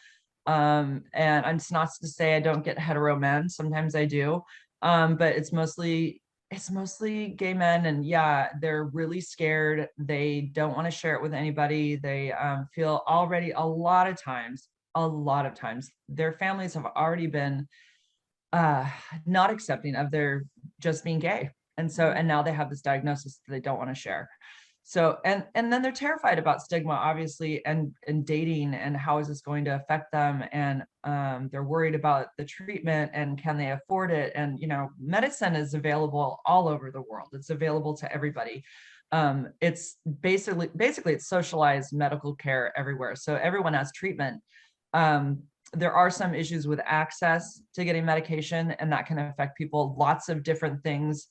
And I'm just not to say I don't get hetero men. Sometimes I do. But it's mostly gay men, and yeah, they're really scared. They don't want to share it with anybody. They feel already a lot of times their families have already been uh not accepting of their just being gay, and now they have this diagnosis that they don't want to share. So and then they're terrified about stigma, obviously, and dating, and how is this going to affect them, and they're worried about the treatment and can they afford it. And you know, medicine is available all over the world. It's available to everybody. It's basically it's socialized medical care everywhere, so everyone has treatment. There are some issues with access to getting medication, and that can affect people. Lots of different things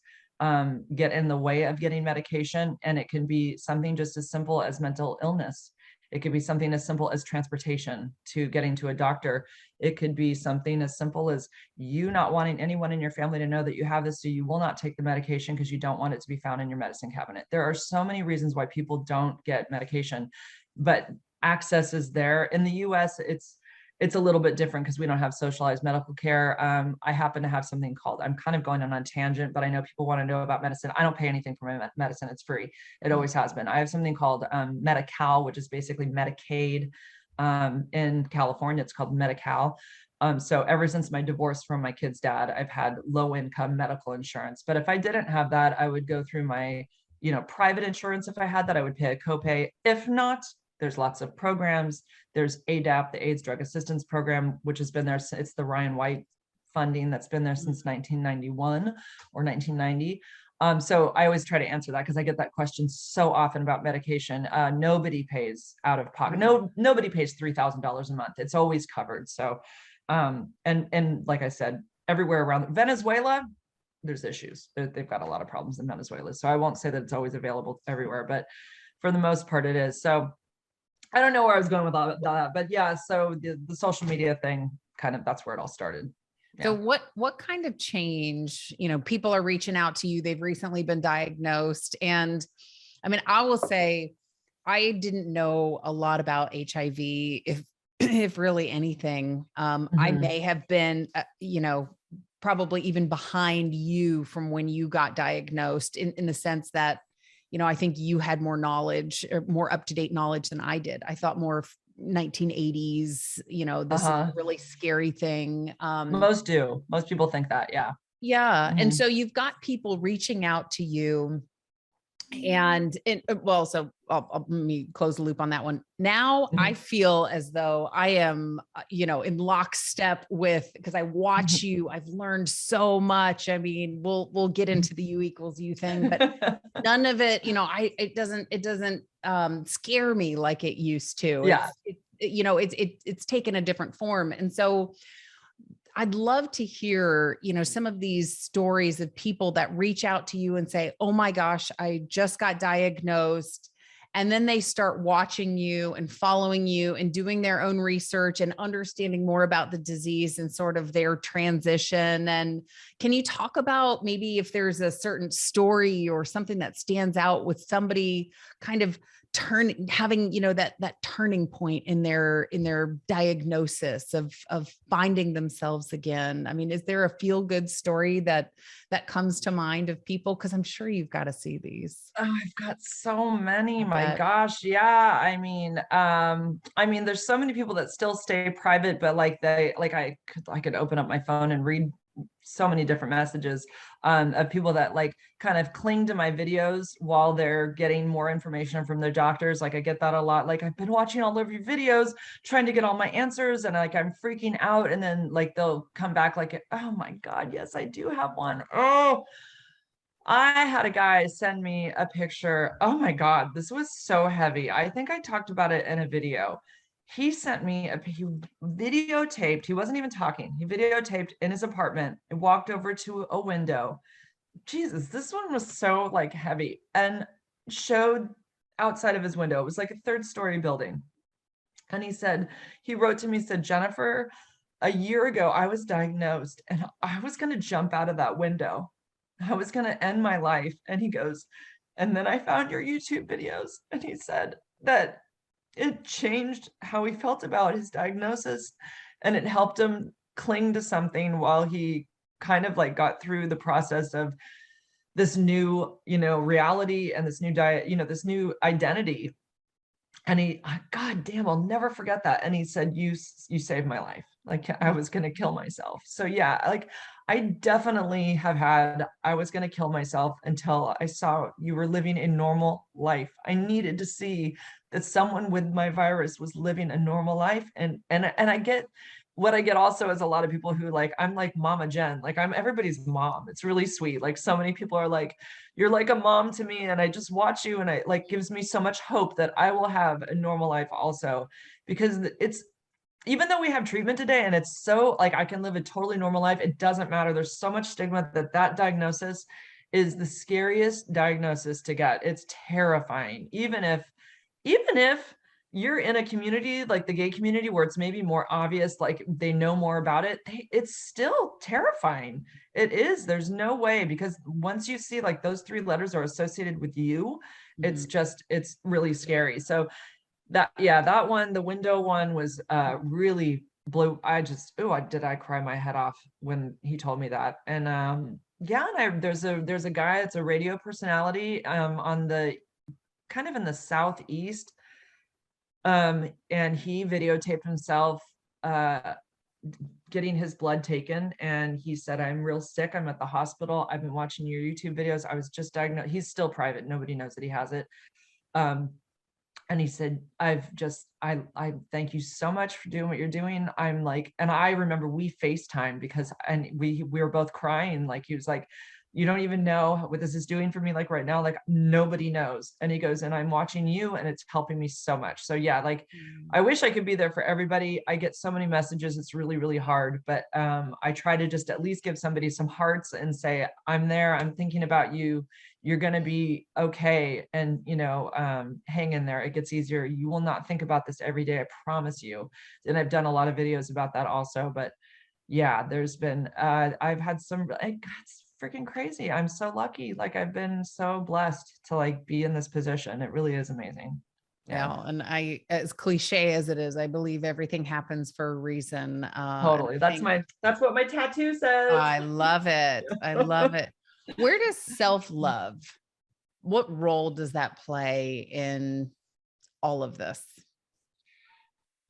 get in the way of getting medication, and it can be something just as simple as mental illness. It could be something as simple as transportation to getting to a doctor. It could be something as simple as you not wanting anyone in your family to know that you have this, so you will not take the medication because you don't want it to be found in your medicine cabinet. There are so many reasons why people don't get medication, but access is there. In the US, it's a little bit different because we don't have socialized medical care. I happen to have something called, I'm kind of going on a tangent, but I know people want to know about medicine. I don't pay anything for my medicine. It's free. It always has been. I have something called Medi-Cal, which is basically Medicaid. In California, it's called Medi-Cal. So ever since my divorce from my kid's dad, I've had low income medical insurance. But if I didn't have that, I would go through my, you know, private insurance. If I had that, I would pay a copay. If not, there's lots of programs. There's ADAP, the AIDS Drug Assistance Program, which has been there. It's the Ryan White funding that's been there since 1991 or 1990. So I always try to answer that because I get that question so often about medication. Nobody pays out of pocket. Nobody pays $3,000 a month. It's always covered. So, and like I said, everywhere around Venezuela, there's issues. They've got a lot of problems in Venezuela. So I won't say that it's always available everywhere, but for the most part, it is. So I don't know where I was going with all that, but yeah, so the social media thing, kind of, that's where it all started. So Yeah. what kind of change, you know, people are reaching out to you, they've recently been diagnosed. And I mean, I will say, I didn't know a lot about HIV, if really anything. I may have been, you know, probably even behind you from when you got diagnosed, in the sense that, you know, I think you had more knowledge, or more up-to-date knowledge than I did. I thought more of 1980s, you know, this is a really scary thing. Most do. Most people think that, yeah. Yeah. And so you've got people reaching out to you, and well, so let me close the loop on that one. Now I feel as though I am, you know, in lockstep with, because I watch you, I've learned so much. I mean, we'll get into the U equals U thing, but none of it, you know, it doesn't scare me like it used to. Yeah. You know, it's taken a different form. And so I'd love to hear, you know, some of these stories of people that reach out to you and say, oh my gosh, I just got diagnosed. And then they start watching you and following you and doing their own research and understanding more about the disease and sort of their transition. And can you talk about maybe if there's a certain story or something that stands out with somebody kind of having, you know, that turning point in their diagnosis of finding themselves again? I mean, is there a feel good story that comes to mind of people? Because I'm sure you've got to see these. Oh, I've got so many, my gosh. Yeah. I mean, there's so many people that still stay private, but like I could open up my phone and read so many different messages of people that like kind of cling to my videos while they're getting more information from their doctors. Like I get that a lot. Like, I've been watching all of your videos trying to get all my answers, and like I'm freaking out. And then like they'll come back like, oh my God, yes, I do have one. Oh, I had a guy send me a picture. Oh my God, this was so heavy. I think I talked about it in a video. He sent me he videotaped, he wasn't even talking. He videotaped in his apartment and walked over to a window. Jesus, this one was so like heavy, and showed outside of his window. It was like a 3rd-story building. And he wrote to me, said, Jennifer, a year ago, I was diagnosed and I was going to jump out of that window. I was going to end my life. And he goes, and then I found your YouTube videos. And he said that it changed how he felt about his diagnosis, and it helped him cling to something while he kind of like got through the process of this new, reality and this new diet, this new identity. And God damn, I'll never forget that. And he said, you saved my life. Like I was going to kill myself. So yeah, like I definitely I was going to kill myself until I saw you were living a normal life. I needed to see that someone with my virus was living a normal life. And I get what I get also is a lot of people who like, I'm like Mama Jen, like I'm everybody's mom. It's really sweet. Like so many people are like, you're like a mom to me. And I just watch you and it like gives me so much hope that I will have a normal life also, because it's, even though we have treatment today and it's so like, I can live a totally normal life, it doesn't matter. There's so much stigma that diagnosis is the scariest diagnosis to get. It's terrifying. Even if you're in a community like the gay community where it's maybe more obvious, like they know more about it, it's still terrifying. It is. There's no way, because once you see like those 3 letters are associated with you, it's really scary. So that one, the window one was really blew. Did I cry my head off when he told me that? And there's a guy that's a radio personality on the kind of in the Southeast. And he videotaped himself getting his blood taken. And he said, I'm real sick. I'm at the hospital. I've been watching your YouTube videos. I was just diagnosed. He's still private. Nobody knows that he has it. And he said, I thank you so much for doing what you're doing. I'm like, and I remember we FaceTime and we were both crying. Like, he was like, you don't even know what this is doing for me. Like right now, like nobody knows. And he goes, and I'm watching you and it's helping me so much. So yeah, like I wish I could be there for everybody. I get so many messages. It's really, really hard, but I try to just at least give somebody some hearts and say, I'm there. I'm thinking about you. You're going to be okay. And, hang in there. It gets easier. You will not think about this every day. I promise you. And I've done a lot of videos about that also, but yeah, there's been, I've had it's freaking crazy. I'm so lucky. Like I've been so blessed to like be in this position. It really is amazing. Yeah. And as cliche as it is, I believe everything happens for a reason. Totally. That's what my tattoo says. I love it. I love it. Where does self-love, what role does that play in all of this?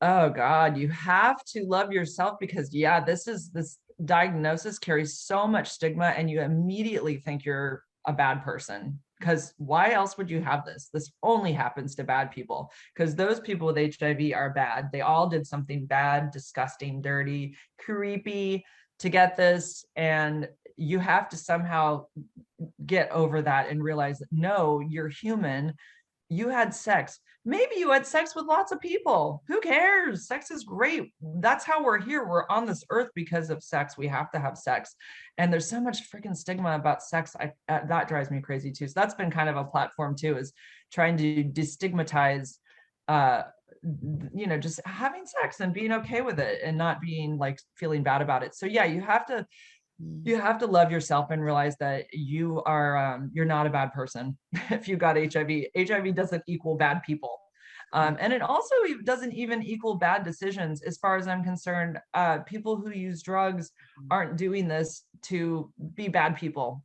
Oh God, you have to love yourself, because this diagnosis carries so much stigma and you immediately think you're a bad person, because why else would you have this? This only happens to bad people, because those people with HIV are bad. They all did something bad, disgusting, dirty, creepy to get this. And you have to somehow get over that and realize that no, you're human. You had sex. Maybe you had sex with lots of people. Who cares? Sex is great. That's how we're here. We're on this earth because of sex. We have to have sex. And there's so much freaking stigma about sex. That drives me crazy too. So that's been kind of a platform too, is trying to destigmatize, just having sex and being okay with it and not being like feeling bad about it. So yeah, you have to love yourself and realize that you are, you're not a bad person. If you got HIV doesn't equal bad people. And it also doesn't even equal bad decisions. As far as I'm concerned, people who use drugs aren't doing this to be bad people.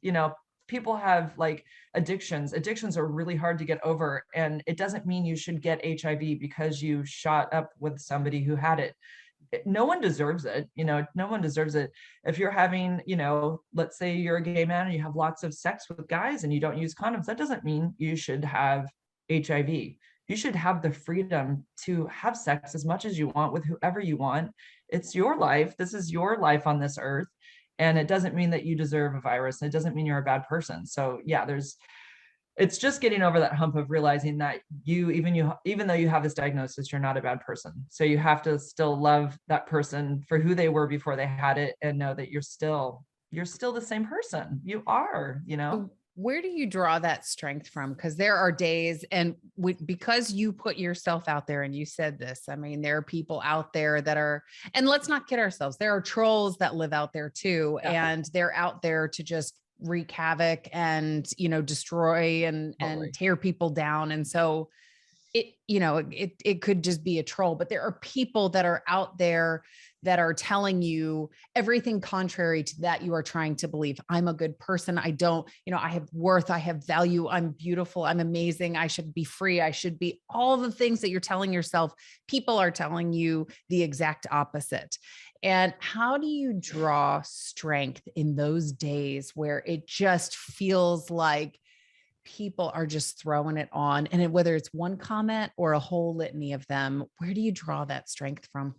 People have like addictions. Addictions are really hard to get over. And it doesn't mean you should get HIV because you shot up with somebody who had it. No one deserves it. No one deserves it. If you're having, let's say you're a gay man and you have lots of sex with guys and you don't use condoms, that doesn't mean you should have HIV. You should have the freedom to have sex as much as you want with whoever you want. It's your life. This is your life on this earth. And it doesn't mean that you deserve a virus. It doesn't mean you're a bad person. So yeah, it's just getting over that hump of realizing that even though you have this diagnosis, you're not a bad person. So you have to still love that person for who they were before they had it, and know that you're still the same person. You are. Where do you draw that strength from? Because there are days, and because you put yourself out there and you said this, I mean, there are people out there that are, and let's not kid ourselves, there are trolls that live out there too. Yeah. And they're out there to just wreak havoc and, destroy and Totally. tear people down. And so it could just be a troll, but there are people that are out there that are telling you everything contrary to that you are trying to believe. I'm a good person. I don't, I have worth, I have value, I'm beautiful, I'm amazing, I should be free, I should be all the things that you're telling yourself. People are telling you the exact opposite. And how do you draw strength in those days where it just feels like people are just throwing it on, and whether it's one comment or a whole litany of them, where do you draw that strength from?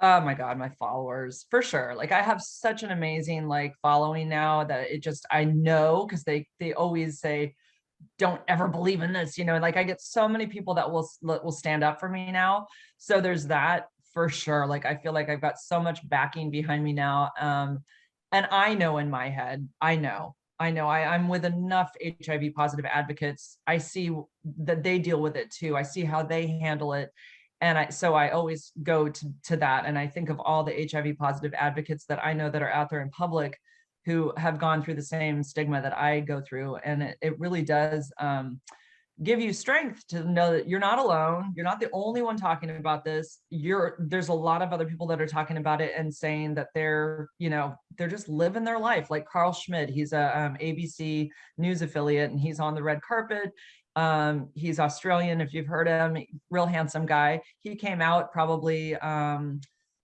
Oh my God, my followers for sure. Like I have such an amazing like following now that it just, I know, because they always say, don't ever believe in this, like I get so many people that will stand up for me now. So there's that for sure. Like I feel like I've got so much backing behind me now. And I know in my head, I'm with enough HIV positive advocates. I see that they deal with it too. I see how they handle it. And so I always go to that. And I think of all the HIV positive advocates that I know that are out there in public who have gone through the same stigma that I go through. And it really does give you strength to know that you're not alone. You're not the only one talking about this. There's a lot of other people that are talking about it and saying that they're just living their life. Like Carl Schmidt, he's a ABC News affiliate, and he's on the red carpet. He's Australian, if you've heard him, real handsome guy. He came out probably I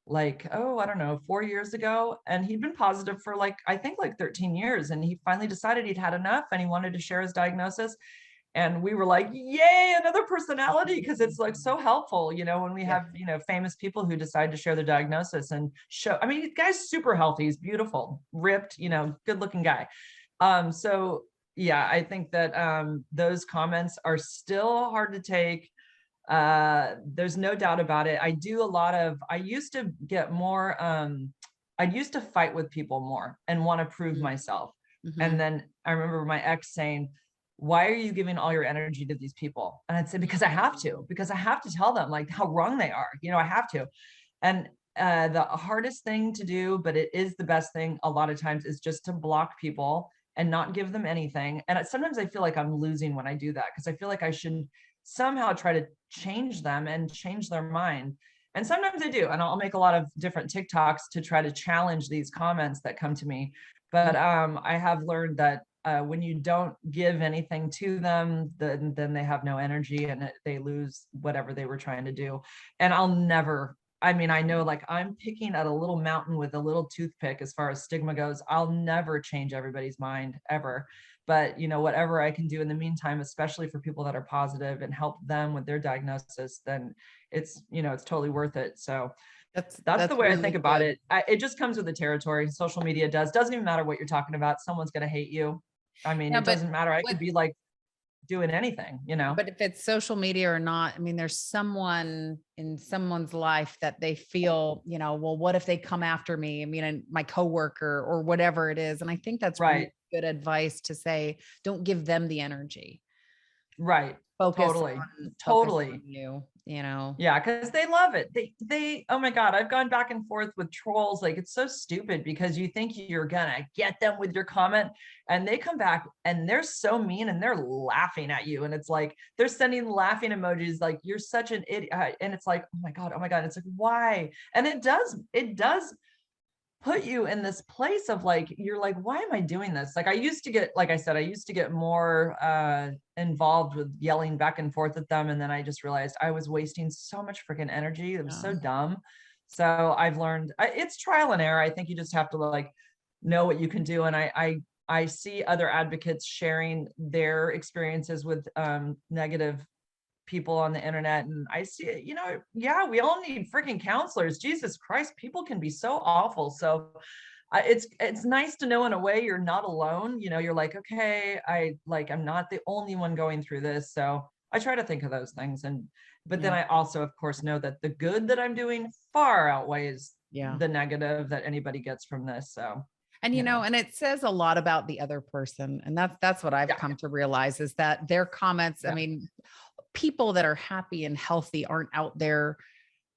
don't know, 4 years ago, and he'd been positive for I think 13 years. And he finally decided he'd had enough and he wanted to share his diagnosis. And we were like, yay, another personality, because it's so helpful, when we have, famous people who decide to share their diagnosis and show. I mean, the guy's super healthy, he's beautiful, ripped, good looking guy. So yeah, I think that those comments are still hard to take. There's no doubt about it. I used to get more, I used to fight with people more and want to prove myself. Mm-hmm. And then I remember my ex saying, why are you giving all your energy to these people? And I'd say, because I have to tell them how wrong they are. I have to. And the hardest thing to do, but it is the best thing a lot of times, is just to block people and not give them anything. And sometimes I feel like I'm losing when I do that, because I feel like I should somehow try to change them and change their mind. And sometimes I do. And I'll make a lot of different TikToks to try to challenge these comments that come to me. But I have learned that when you don't give anything to them, then they have no energy, and they lose whatever they were trying to do. And I know I'm picking at a little mountain with a little toothpick as far as stigma goes. I'll never change everybody's mind ever. But, whatever I can do in the meantime, especially for people that are positive, and help them with their diagnosis, then it's totally worth it. So that's the way really I think about it. It just comes with the territory. Social media doesn't even matter what you're talking about. Someone's going to hate you. I mean, it doesn't matter. I could be doing anything, But if it's social media or not, I mean, there's someone in someone's life that they feel, well, what if they come after me? I mean, and my coworker or whatever it is. And I think that's right. Really good advice to say, don't give them the energy. Right. Focus totally on you. Yeah, because they love it. They oh my God, I've gone back and forth with trolls. It's so stupid, because you think you're gonna get them with your comment, and they come back and they're so mean and they're laughing at you, and it's they're sending laughing emojis you're such an idiot, and it's oh my God, it's why? And it does put you in this place of you're why am I doing this? I used to get, like I said, I used to get more involved with yelling back and forth at them, and then I just realized I was wasting so much freaking energy. It was so dumb. So I've learned it's trial and error. I think you just have to know what you can do. And I see other advocates sharing their experiences with negative people on the internet, and I see it, yeah, we all need freaking counselors. Jesus Christ, people can be so awful. So it's nice to know in a way you're not alone. You're okay, I'm not the only one going through this. So I try to think of those things. But then I also, of course, know that the good that I'm doing far outweighs the negative that anybody gets from this. So And, and it says a lot about the other person. And that's what I've Yeah. come to realize, is that their comments, I mean, people that are happy and healthy aren't out there,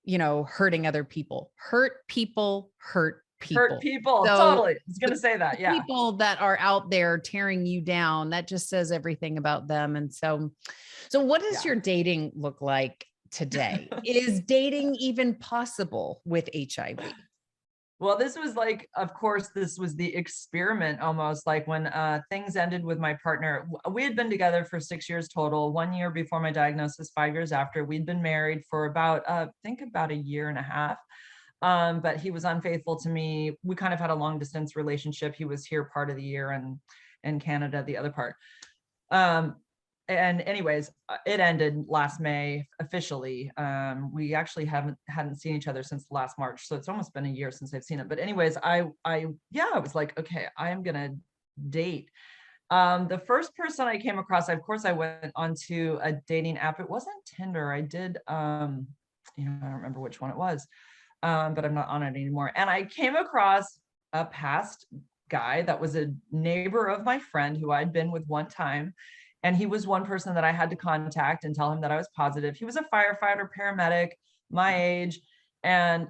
hurting other people. Hurt people. Hurt people. So totally. I was going to say that. Yeah. People that are out there tearing you down, that just says everything about them. And so what does your dating look like today? Is dating even possible with HIV? Well, this was like, of course, this was the experiment almost, like when things ended with my partner. We had been together for 6 years total, 1 year before my diagnosis, 5 years after. We'd been married for about, I think about a year and a half. But he was unfaithful to me. We kind of had a long distance relationship. He was here part of the year and in Canada, the other part. And anyways, it ended last May officially. We actually hadn't seen each other since last March. So it's almost been a year since I've seen him. But anyways, I was like, okay, I am going to date. The first person I came across, of course, I went onto a dating app. It wasn't Tinder. I did, I don't remember which one it was. But I'm not on it anymore. And I came across a past guy that was a neighbor of my friend who I'd been with one time. And he was one person that I had to contact and tell him that I was positive. He was a firefighter, paramedic, my age. And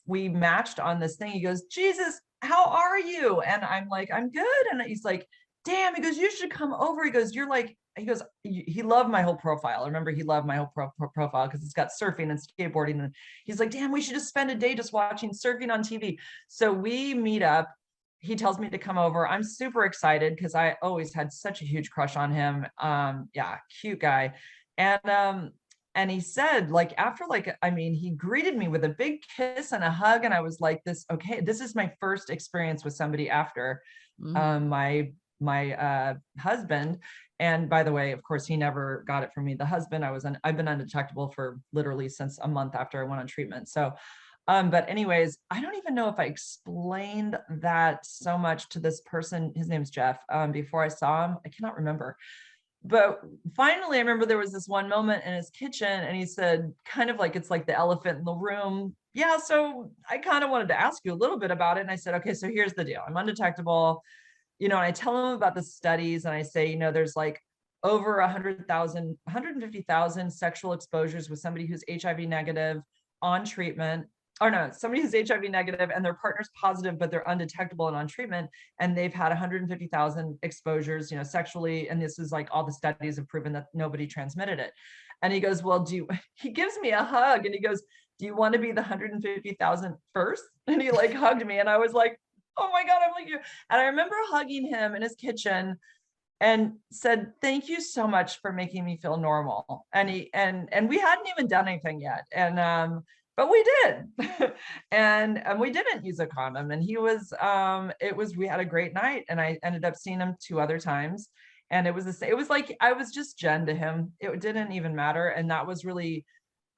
we matched on this thing. He goes, Jesus, how are you? And I'm like, I'm good. And he's like, damn, he goes, you should come over. He goes, he loved my whole profile. I remember he loved my whole profile because it's got surfing and skateboarding. And he's like, damn, we should just spend a day just watching surfing on TV. So we meet up. He tells me to come over. I'm super excited because I always had such a huge crush on him. Cute guy. And he said, he greeted me with a big kiss and a hug. And I was like, this is my first experience with somebody after my husband. And by the way, of course, he never got it from me. The husband, I've been undetectable for literally since a month after I went on treatment. So, but anyways, I don't even know if I explained that so much to this person. His name's Jeff. Before I saw him, I cannot remember. But finally, I remember there was this one moment in his kitchen and he said, kind of like, it's like the elephant in the room. Yeah. So I kind of wanted to ask you a little bit about it. And I said, okay, so here's the deal. I'm undetectable. And I tell him about the studies and I say, there's like over 150,000 sexual exposures with somebody who's HIV negative on treatment, or no, somebody who's HIV negative and their partner's positive, but they're undetectable and on treatment. And they've had 150,000 exposures, sexually. And this is like all the studies have proven that nobody transmitted it. And he goes, well, he gives me a hug and he goes, do you want to be the 150,000 first? And he like hugged me and I was like, oh my God, I'm like you. And I remember hugging him in his kitchen and said, thank you so much for making me feel normal. And we hadn't even done anything yet. And, but we did. and we didn't use a condom. And we had a great night and I ended up seeing him 2 other times. And it was the same. It was like, I was just Jen to him. It didn't even matter. And that was really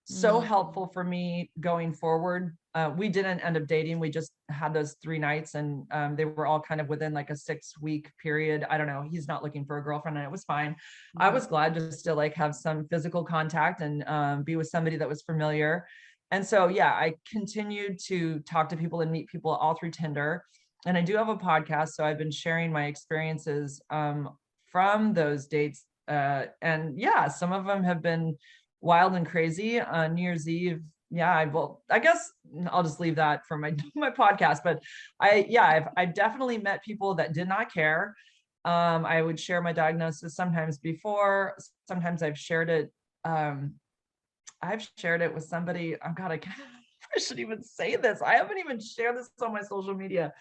so helpful for me going forward. We didn't end up dating. We just had those 3 nights and they were all kind of within like a 6-week period. I don't know. He's not looking for a girlfriend and it was fine. I was glad to still like have some physical contact and be with somebody that was familiar. And so, yeah, I continued to talk to people and meet people all through Tinder. And I do have a podcast. So I've been sharing my experiences from those dates. And yeah, some of them have been wild and crazy. New Year's Eve. Yeah, I guess I'll just leave that for my podcast, but I've definitely met people that did not care. I would share my diagnosis sometimes I've shared it. I've shared it with somebody. Oh God, I shouldn't even say this. I haven't even shared this on my social media.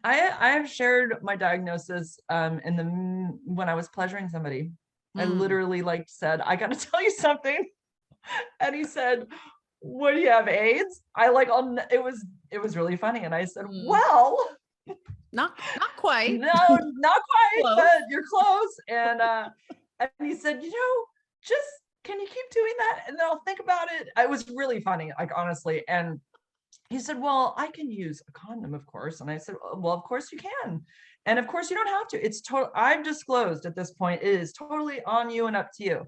I have shared my diagnosis when I was pleasuring somebody. I literally said, I got to tell you something. And he said, what, do you have AIDS? It was really funny. And I said, well, not quite. No, not quite, Close. but you're close. And he said, just, can you keep doing that? And then I'll think about it. It was really funny, honestly. And he said, well, I can use a condom, of course. And I said, well, of course you can. And of course you don't have to. It's total. I've disclosed at this point, it is totally on you and up to you.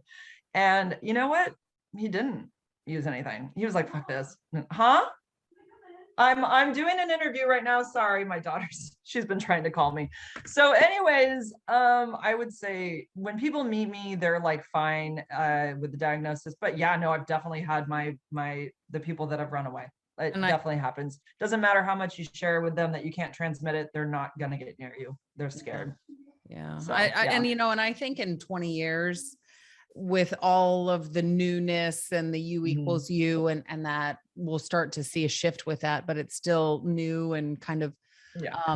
And you know what? He didn't use anything. He was like, fuck this. Huh? I'm doing an interview right now. Sorry, my daughter's she's been trying to call me. So anyways, I would say when people meet me, they're like fine with the diagnosis. But yeah, no, I've definitely had the people that have run away. It And definitely happens. Doesn't matter how much you share with them that you can't transmit it, they're not gonna get near you. They're scared. yeah, So I yeah. and and I think in 20 years, with all of the newness and the U equals U, and that we'll start to see a shift with that, but it's still new and kind of Yeah.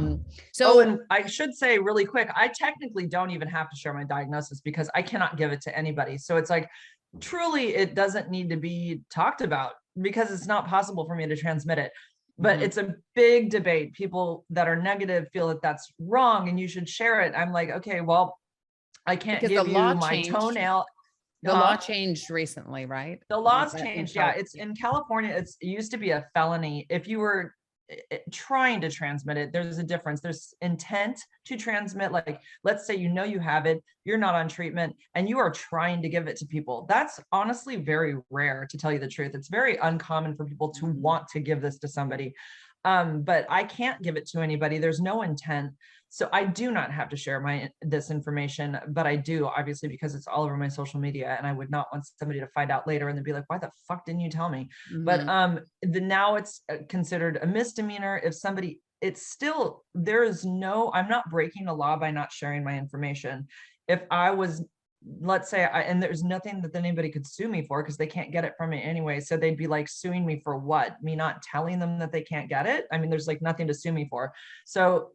so And I should say really quick, I technically don't even have to share my diagnosis because I cannot give it to anybody. So it's like, truly, it doesn't need to be talked about because it's not possible for me to transmit it. But it's a big debate. People that are negative feel that that's wrong and you should share it. I'm like, okay, well, I can't because the give law you my changed. toenail. The law changed recently, right? The laws changed. Yeah, it's in California. It used to be a felony if you were trying to transmit it. There's a difference. There's intent to transmit. Like, let's say you know you have it, you're not on treatment, and you are trying to give it to people. That's honestly very rare, to tell you the truth. It's very uncommon for people to want to give this to somebody. But I can't give it to anybody. There's no intent. So I do not have to share this information, but I do, obviously, because it's all over my social media, and I would not want somebody to find out later and then be like, why the fuck didn't you tell me? But now it's considered a misdemeanor if somebody, it's still, I'm not breaking a law by not sharing my information. If I was, let's say, and there's nothing that anybody could sue me for because they can't get it from me anyway. So they'd be like suing me for what? Me not telling them that they can't get it? I mean, there's like nothing to sue me for. So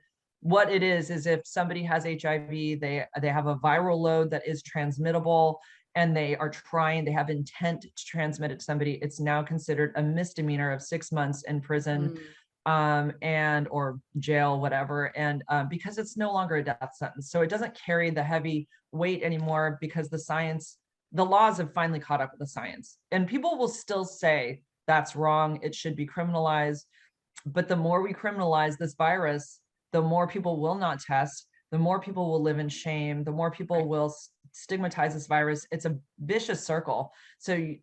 what it is if somebody has HIV, they have a viral load that is transmittable and they have intent to transmit it to somebody, it's now considered a misdemeanor of 6 months in prison and or jail, whatever. And because it's no longer a death sentence. So it doesn't carry the heavy weight anymore because the laws have finally caught up with the science. And people will still say that's wrong, it should be criminalized. But the more we criminalize this virus, the more people will not test, the more people will live in shame, the more people will stigmatize this virus. It's a vicious circle. So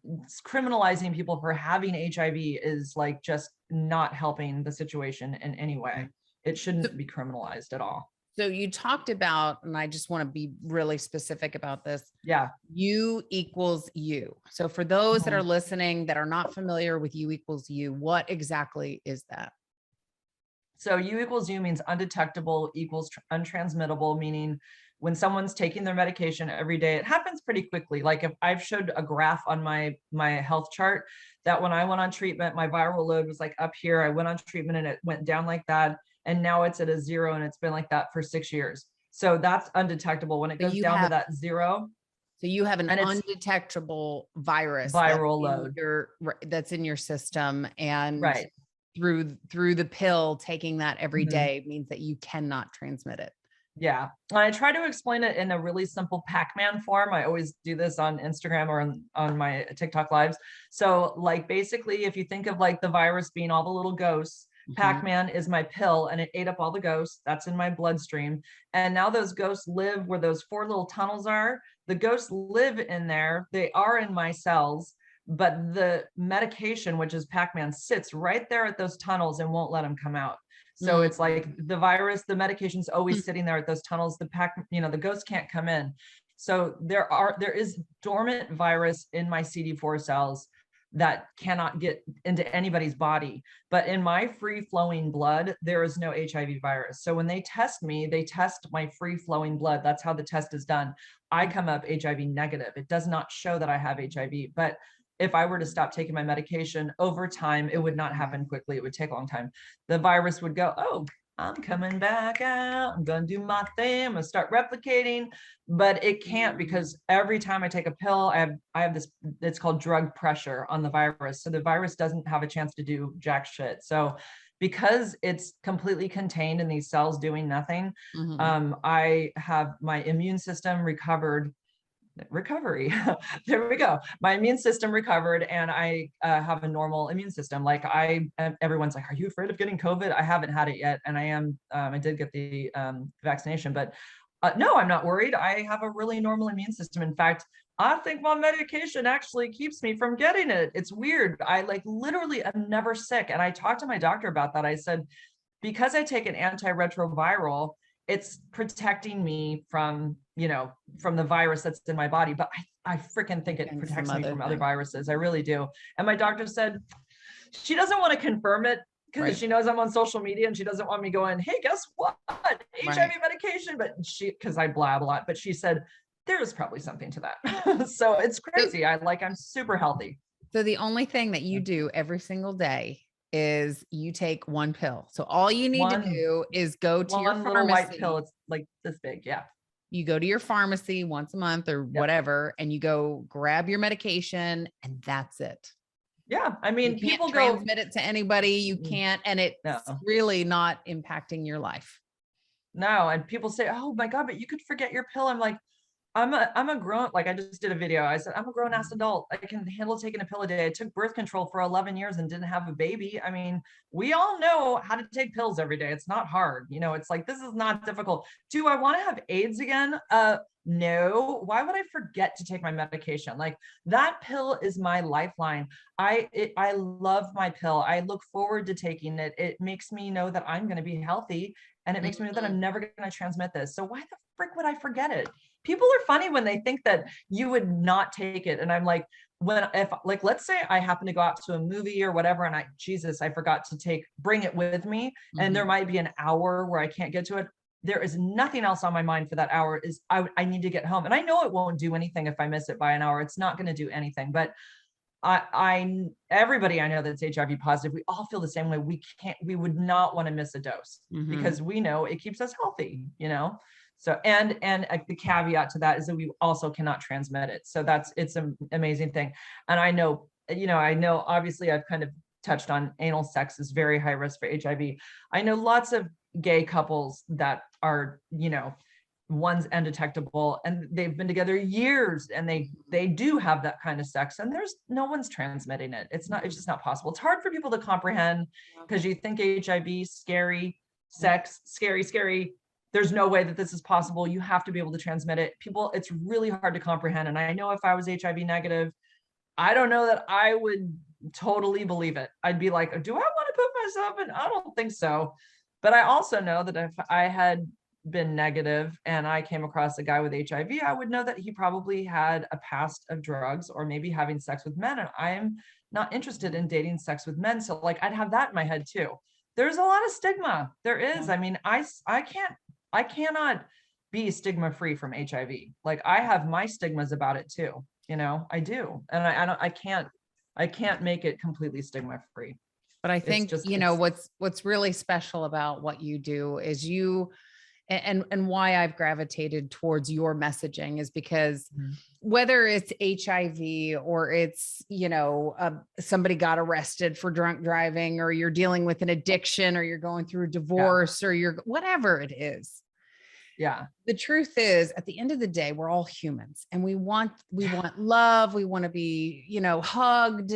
criminalizing people for having HIV is like just not helping the situation in any way. It shouldn't be criminalized at all. So you talked about, and I just want to be really specific about this. Yeah. U equals U. So for those that are listening that are not familiar with U equals U, what exactly is that? So U equals U means undetectable equals untransmittable, meaning when someone's taking their medication every day, it happens pretty quickly. Like if I've showed a graph on my health chart that when I went on treatment, my viral load was like up here. I went on treatment and it went down like that. And now it's at a 0 and it's been like that for 6 years. So that's undetectable. When it goes down to that 0. So you have an undetectable virus viral load that's in your system, and right. through the pill, taking that every day means that you cannot transmit it. Yeah. And I try to explain it in a really simple Pac-Man form. I always do this on Instagram or on my TikTok lives. So like basically, if you think of like the virus being all the little ghosts, Pac-Man is my pill and it ate up all the ghosts that's in my bloodstream. And now those ghosts live where those 4 little tunnels are. The ghosts live in there. They are in my cells, but the medication, which is Pac-Man, sits right there at those tunnels and won't let them come out. So it's like the virus, the medication's always sitting there at those tunnels. The ghost can't come in. So there is dormant virus in my CD4 cells that cannot get into anybody's body. But in my free flowing blood, there is no HIV virus. So when they test me, they test my free flowing blood. That's how the test is done. I come up HIV negative. It does not show that I have HIV, but if I were to stop taking my medication over time, it would not happen quickly. It would take a long time. The virus would go, oh, I'm coming back out. I'm going to do my thing. I'm going to start replicating, but it can't because every time I take a pill, I have this, it's called drug pressure on the virus. So the virus doesn't have a chance to do jack shit. So because it's completely contained in these cells doing nothing, I have my immune system recovery. There we go. My immune system recovered and I have a normal immune system. Like everyone's like, are you afraid of getting COVID? I haven't had it yet. And I did get the vaccination, but No, I'm not worried. I have a really normal immune system. In fact, I think my medication actually keeps me from getting it. It's weird. I like literally am never sick. And I talked to my doctor about that. I said, because I take an antiretroviral, it's protecting me from, from the virus that's in my body. But I freaking think it And some protects me other from other thing. viruses. I really do. And my doctor said she doesn't want to confirm it because Right. she knows I'm on social media and she doesn't want me going, hey, guess what? Right. HIV medication. But because I blab a lot, but she said, there's probably something to that. So it's crazy. I'm super healthy. So the only thing that you do every single day is you take one pill. So all you need to do is go to your One little white pill. pharmacy. It's like this big. Yeah. You go to your pharmacy once a month or Yep. whatever, and you go grab your medication, and that's it. Yeah. I mean, You can't people transmit it to anybody. You can't, and it's No. really not impacting your life. No. And people say, oh my God, but you could forget your pill. I'm like, I'm a grown, like I just did a video. I said, I'm a grown ass adult. I can handle taking a pill a day. I took birth control for 11 years and didn't have a baby. I mean, we all know how to take pills every day. It's not hard. It's like, this is not difficult. Do I want to have AIDS again? No. Why would I forget to take my medication? Like, that pill is my lifeline. I love my pill. I look forward to taking it. It makes me know that I'm going to be healthy, and it makes me know that I'm never going to transmit this. So why the frick would I forget it? People are funny when they think that you would not take it. And I'm like, let's say I happen to go out to a movie or whatever, and I forgot to bring it with me. And there might be an hour where I can't get to it. There is nothing else on my mind for that hour. I need to get home. And I know it won't do anything if I miss it by an hour. It's not going to do anything, but everybody I know that's HIV positive, we all feel the same way. We would not want to miss a dose because we know it keeps us healthy, So, and the caveat to that is that we also cannot transmit it. So it's an amazing thing. And I know obviously I've kind of touched on anal sex is very high risk for HIV. I know lots of gay couples that are, one's undetectable and they've been together years and they do have that kind of sex and there's no one's transmitting it. It's just not possible. It's hard for people to comprehend because you think HIV, scary, sex, scary. There's no way that this is possible. You have to be able to transmit it. It's really hard to comprehend. And I know if I was HIV negative, I don't know that I would totally believe it. I'd be like, do I want to put myself in? I don't think so. But I also know that if I had been negative and I came across a guy with HIV, I would know that he probably had a past of drugs or maybe having sex with men. And I am not interested in dating sex with men. So I'd have that in my head too. There's a lot of stigma. There is. Yeah. I mean, I cannot be stigma free from HIV. I have my stigmas about it too. I do. And I can't make it completely stigma free. But I think, what's really special about what you do is and why I've gravitated towards your messaging is because whether it's HIV or it's, somebody got arrested for drunk driving, or you're dealing with an addiction, or you're going through a divorce, or you're whatever it is. Yeah. The truth is, at the end of the day, we're all humans and we want love. We want to be, hugged,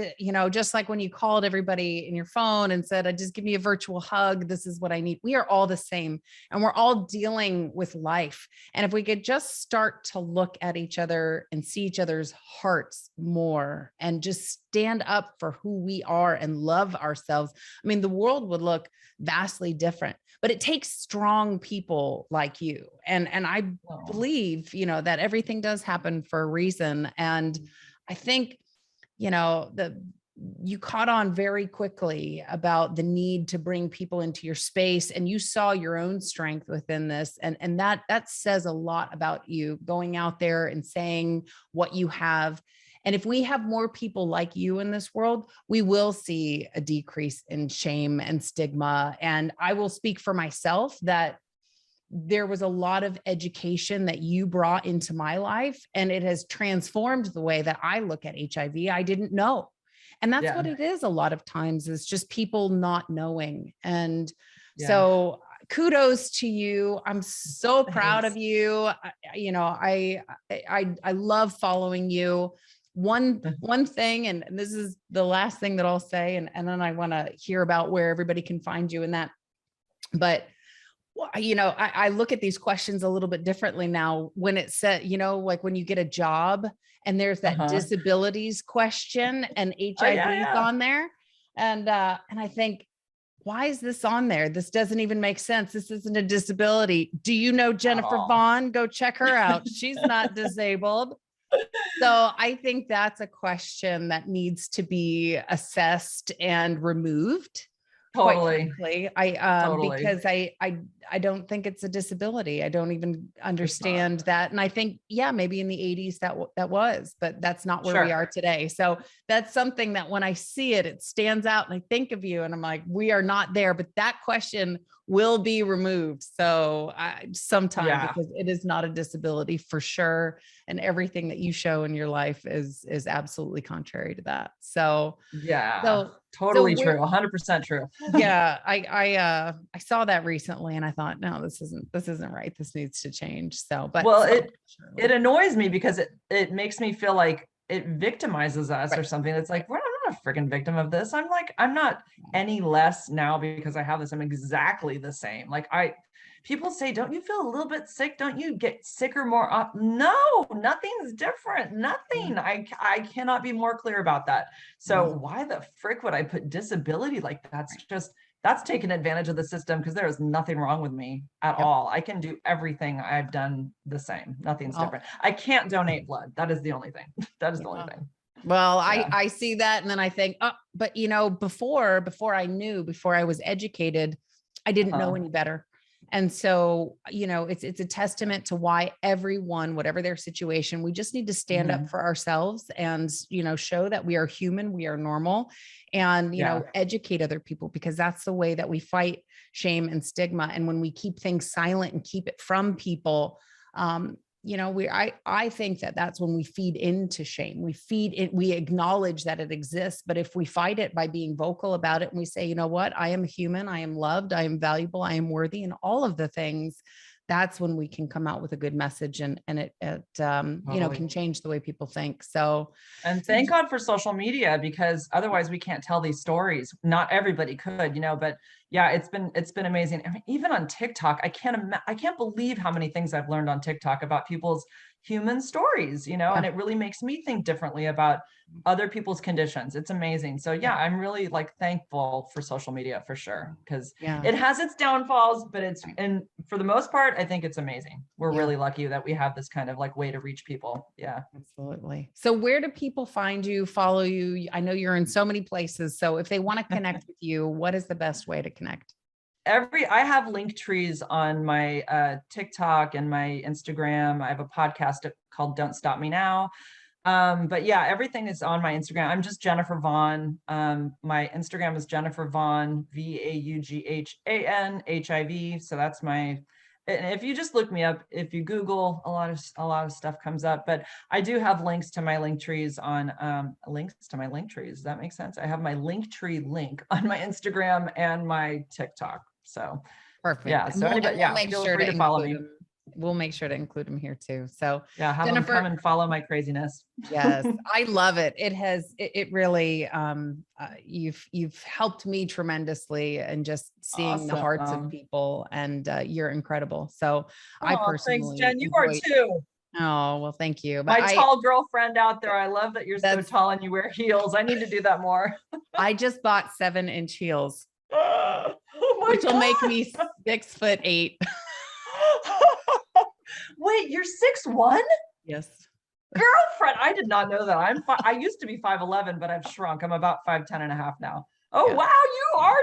just like when you called everybody in your phone and said, just give me a virtual hug. This is what I need. We are all the same and we're all dealing with life. And if we could just start to look at each other and see each other's hearts more and just stand up for who we are and love ourselves, I mean, the world would look vastly different. But it takes strong people like you. And I believe, that everything does happen for a reason. And I think, you caught on very quickly about the need to bring people into your space, and you saw your own strength within this. And that says a lot about you going out there and saying what you have. And if we have more people like you in this world, we will see a decrease in shame and stigma. And I will speak for myself that there was a lot of education that you brought into my life, and it has transformed the way that I look at HIV. I didn't know. And that's what it is. A lot of times is just people not knowing. And so kudos to you. I'm so proud of you. I love following you. One thing, and this is the last thing that I'll say, and then I want to hear about where everybody can find you in that. But Well, I look at these questions a little bit differently now when it said, like when you get a job and there's that disabilities question and Oh, HIV is yeah. on there. And I think, why is this on there? This doesn't even make sense. This isn't a disability. Do you know Jennifer Vaughan? Go check her out. She's not disabled. So I think that's a question that needs to be assessed and removed. Totally. Quite frankly, because I don't think it's a disability. I don't even understand that. And I think, maybe in the 80s that was, but that's not where we are today. So that's something that when I see it, it stands out and I think of you and I'm like, we are not there, but that question will be removed. So sometime, because it is not a disability for sure. And everything that you show in your life is absolutely contrary to that. So, totally true. 100% true. I saw that recently and I thought, no, this isn't right. This needs to change. So, but it annoys me because it makes me feel like it victimizes us or something. It's like, I'm not a freaking victim of this. I'm not any less now because I have this. I'm exactly the same. Like people say, don't you feel a little bit sick? Don't you get sicker more? No, nothing's different. Nothing. I cannot be more clear about that. So why the frick would I put disability like that's taking advantage of the system because there is nothing wrong with me at all. I can do everything I've done the same. Nothing's different. I can't donate blood. That is the only thing. That is the only thing. Well, I see that. And then I think, but before I was educated, I didn't know any better. And so, it's a testament to why everyone, whatever their situation, we just need to stand up for ourselves and, show that we are human, we are normal, and, educate other people, because that's the way that we fight shame and stigma. And when we keep things silent and keep it from people, I think that's when we feed into shame. We acknowledge that it exists, but if we fight it by being vocal about it and we say, you know what, I am human, I am loved, I am valuable, I am worthy, and all of the things, that's when we can come out with a good message and it can change the way people think. So, and thank God for social media, because otherwise we can't tell these stories. Not everybody could, but it's been amazing. I mean, even on TikTok, I can't believe how many things I've learned on TikTok about people's human stories, and it really makes me think differently about other people's conditions. It's amazing. So I'm really thankful for social media for sure, because it has its downfalls, but and for the most part, I think it's amazing. We're really lucky that we have this kind of way to reach people. Yeah, absolutely. So where do people find you, follow you? I know you're in so many places. So if they want to connect with you, what is the best way to connect? I have link trees on my TikTok and my Instagram. I have a podcast called Don't Stop Me Now. But everything is on my Instagram. I'm just Jennifer Vaughan. My Instagram is Jennifer Vaughan, VAUGHAN HIV. So that's and if you just look me up, if you Google, a lot of stuff comes up, but I do have links to my link trees links to my link trees. Does that make sense? I have my link tree link on my Instagram and my TikTok. So perfect. Yeah. So feel free to follow me. We'll make sure to include them here too. So have Jennifer, them come and follow my craziness. Yes, I love it. It really, you've helped me tremendously, and just seeing the hearts of people, and you're incredible. So I personally, thanks, Jen. You are too. Oh, well, thank you. But my tall girlfriend out there, I love that you're so tall and you wear heels. I need to do that more. I just bought 7-inch heels, which will make me 6'8". Wait, you're 6'1"? Yes. Girlfriend, I did not know that. I used to be 5'11", but I've shrunk. I'm about 5'10" and a half now. Oh, wow, you are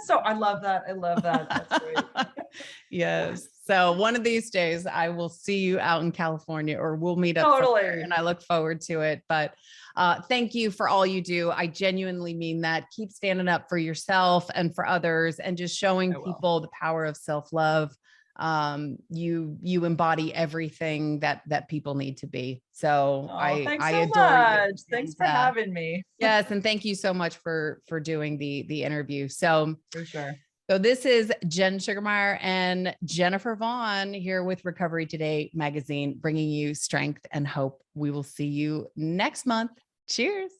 tall. I love that. I love that. That's great. Yes. So one of these days I will see you out in California, or we'll meet up. Totally. And I look forward to it. But thank you for all you do. I genuinely mean that. Keep standing up for yourself and for others, and just showing people the power of self-love. You embody everything that people need to be. So I adore you. Thanks for having me. Yes. And thank you so much for doing the interview. So for sure. So this is Jen Sugermeyer and Jennifer Vaughan here with Recovery Today magazine, bringing you strength and hope. We will see you next month. Cheers.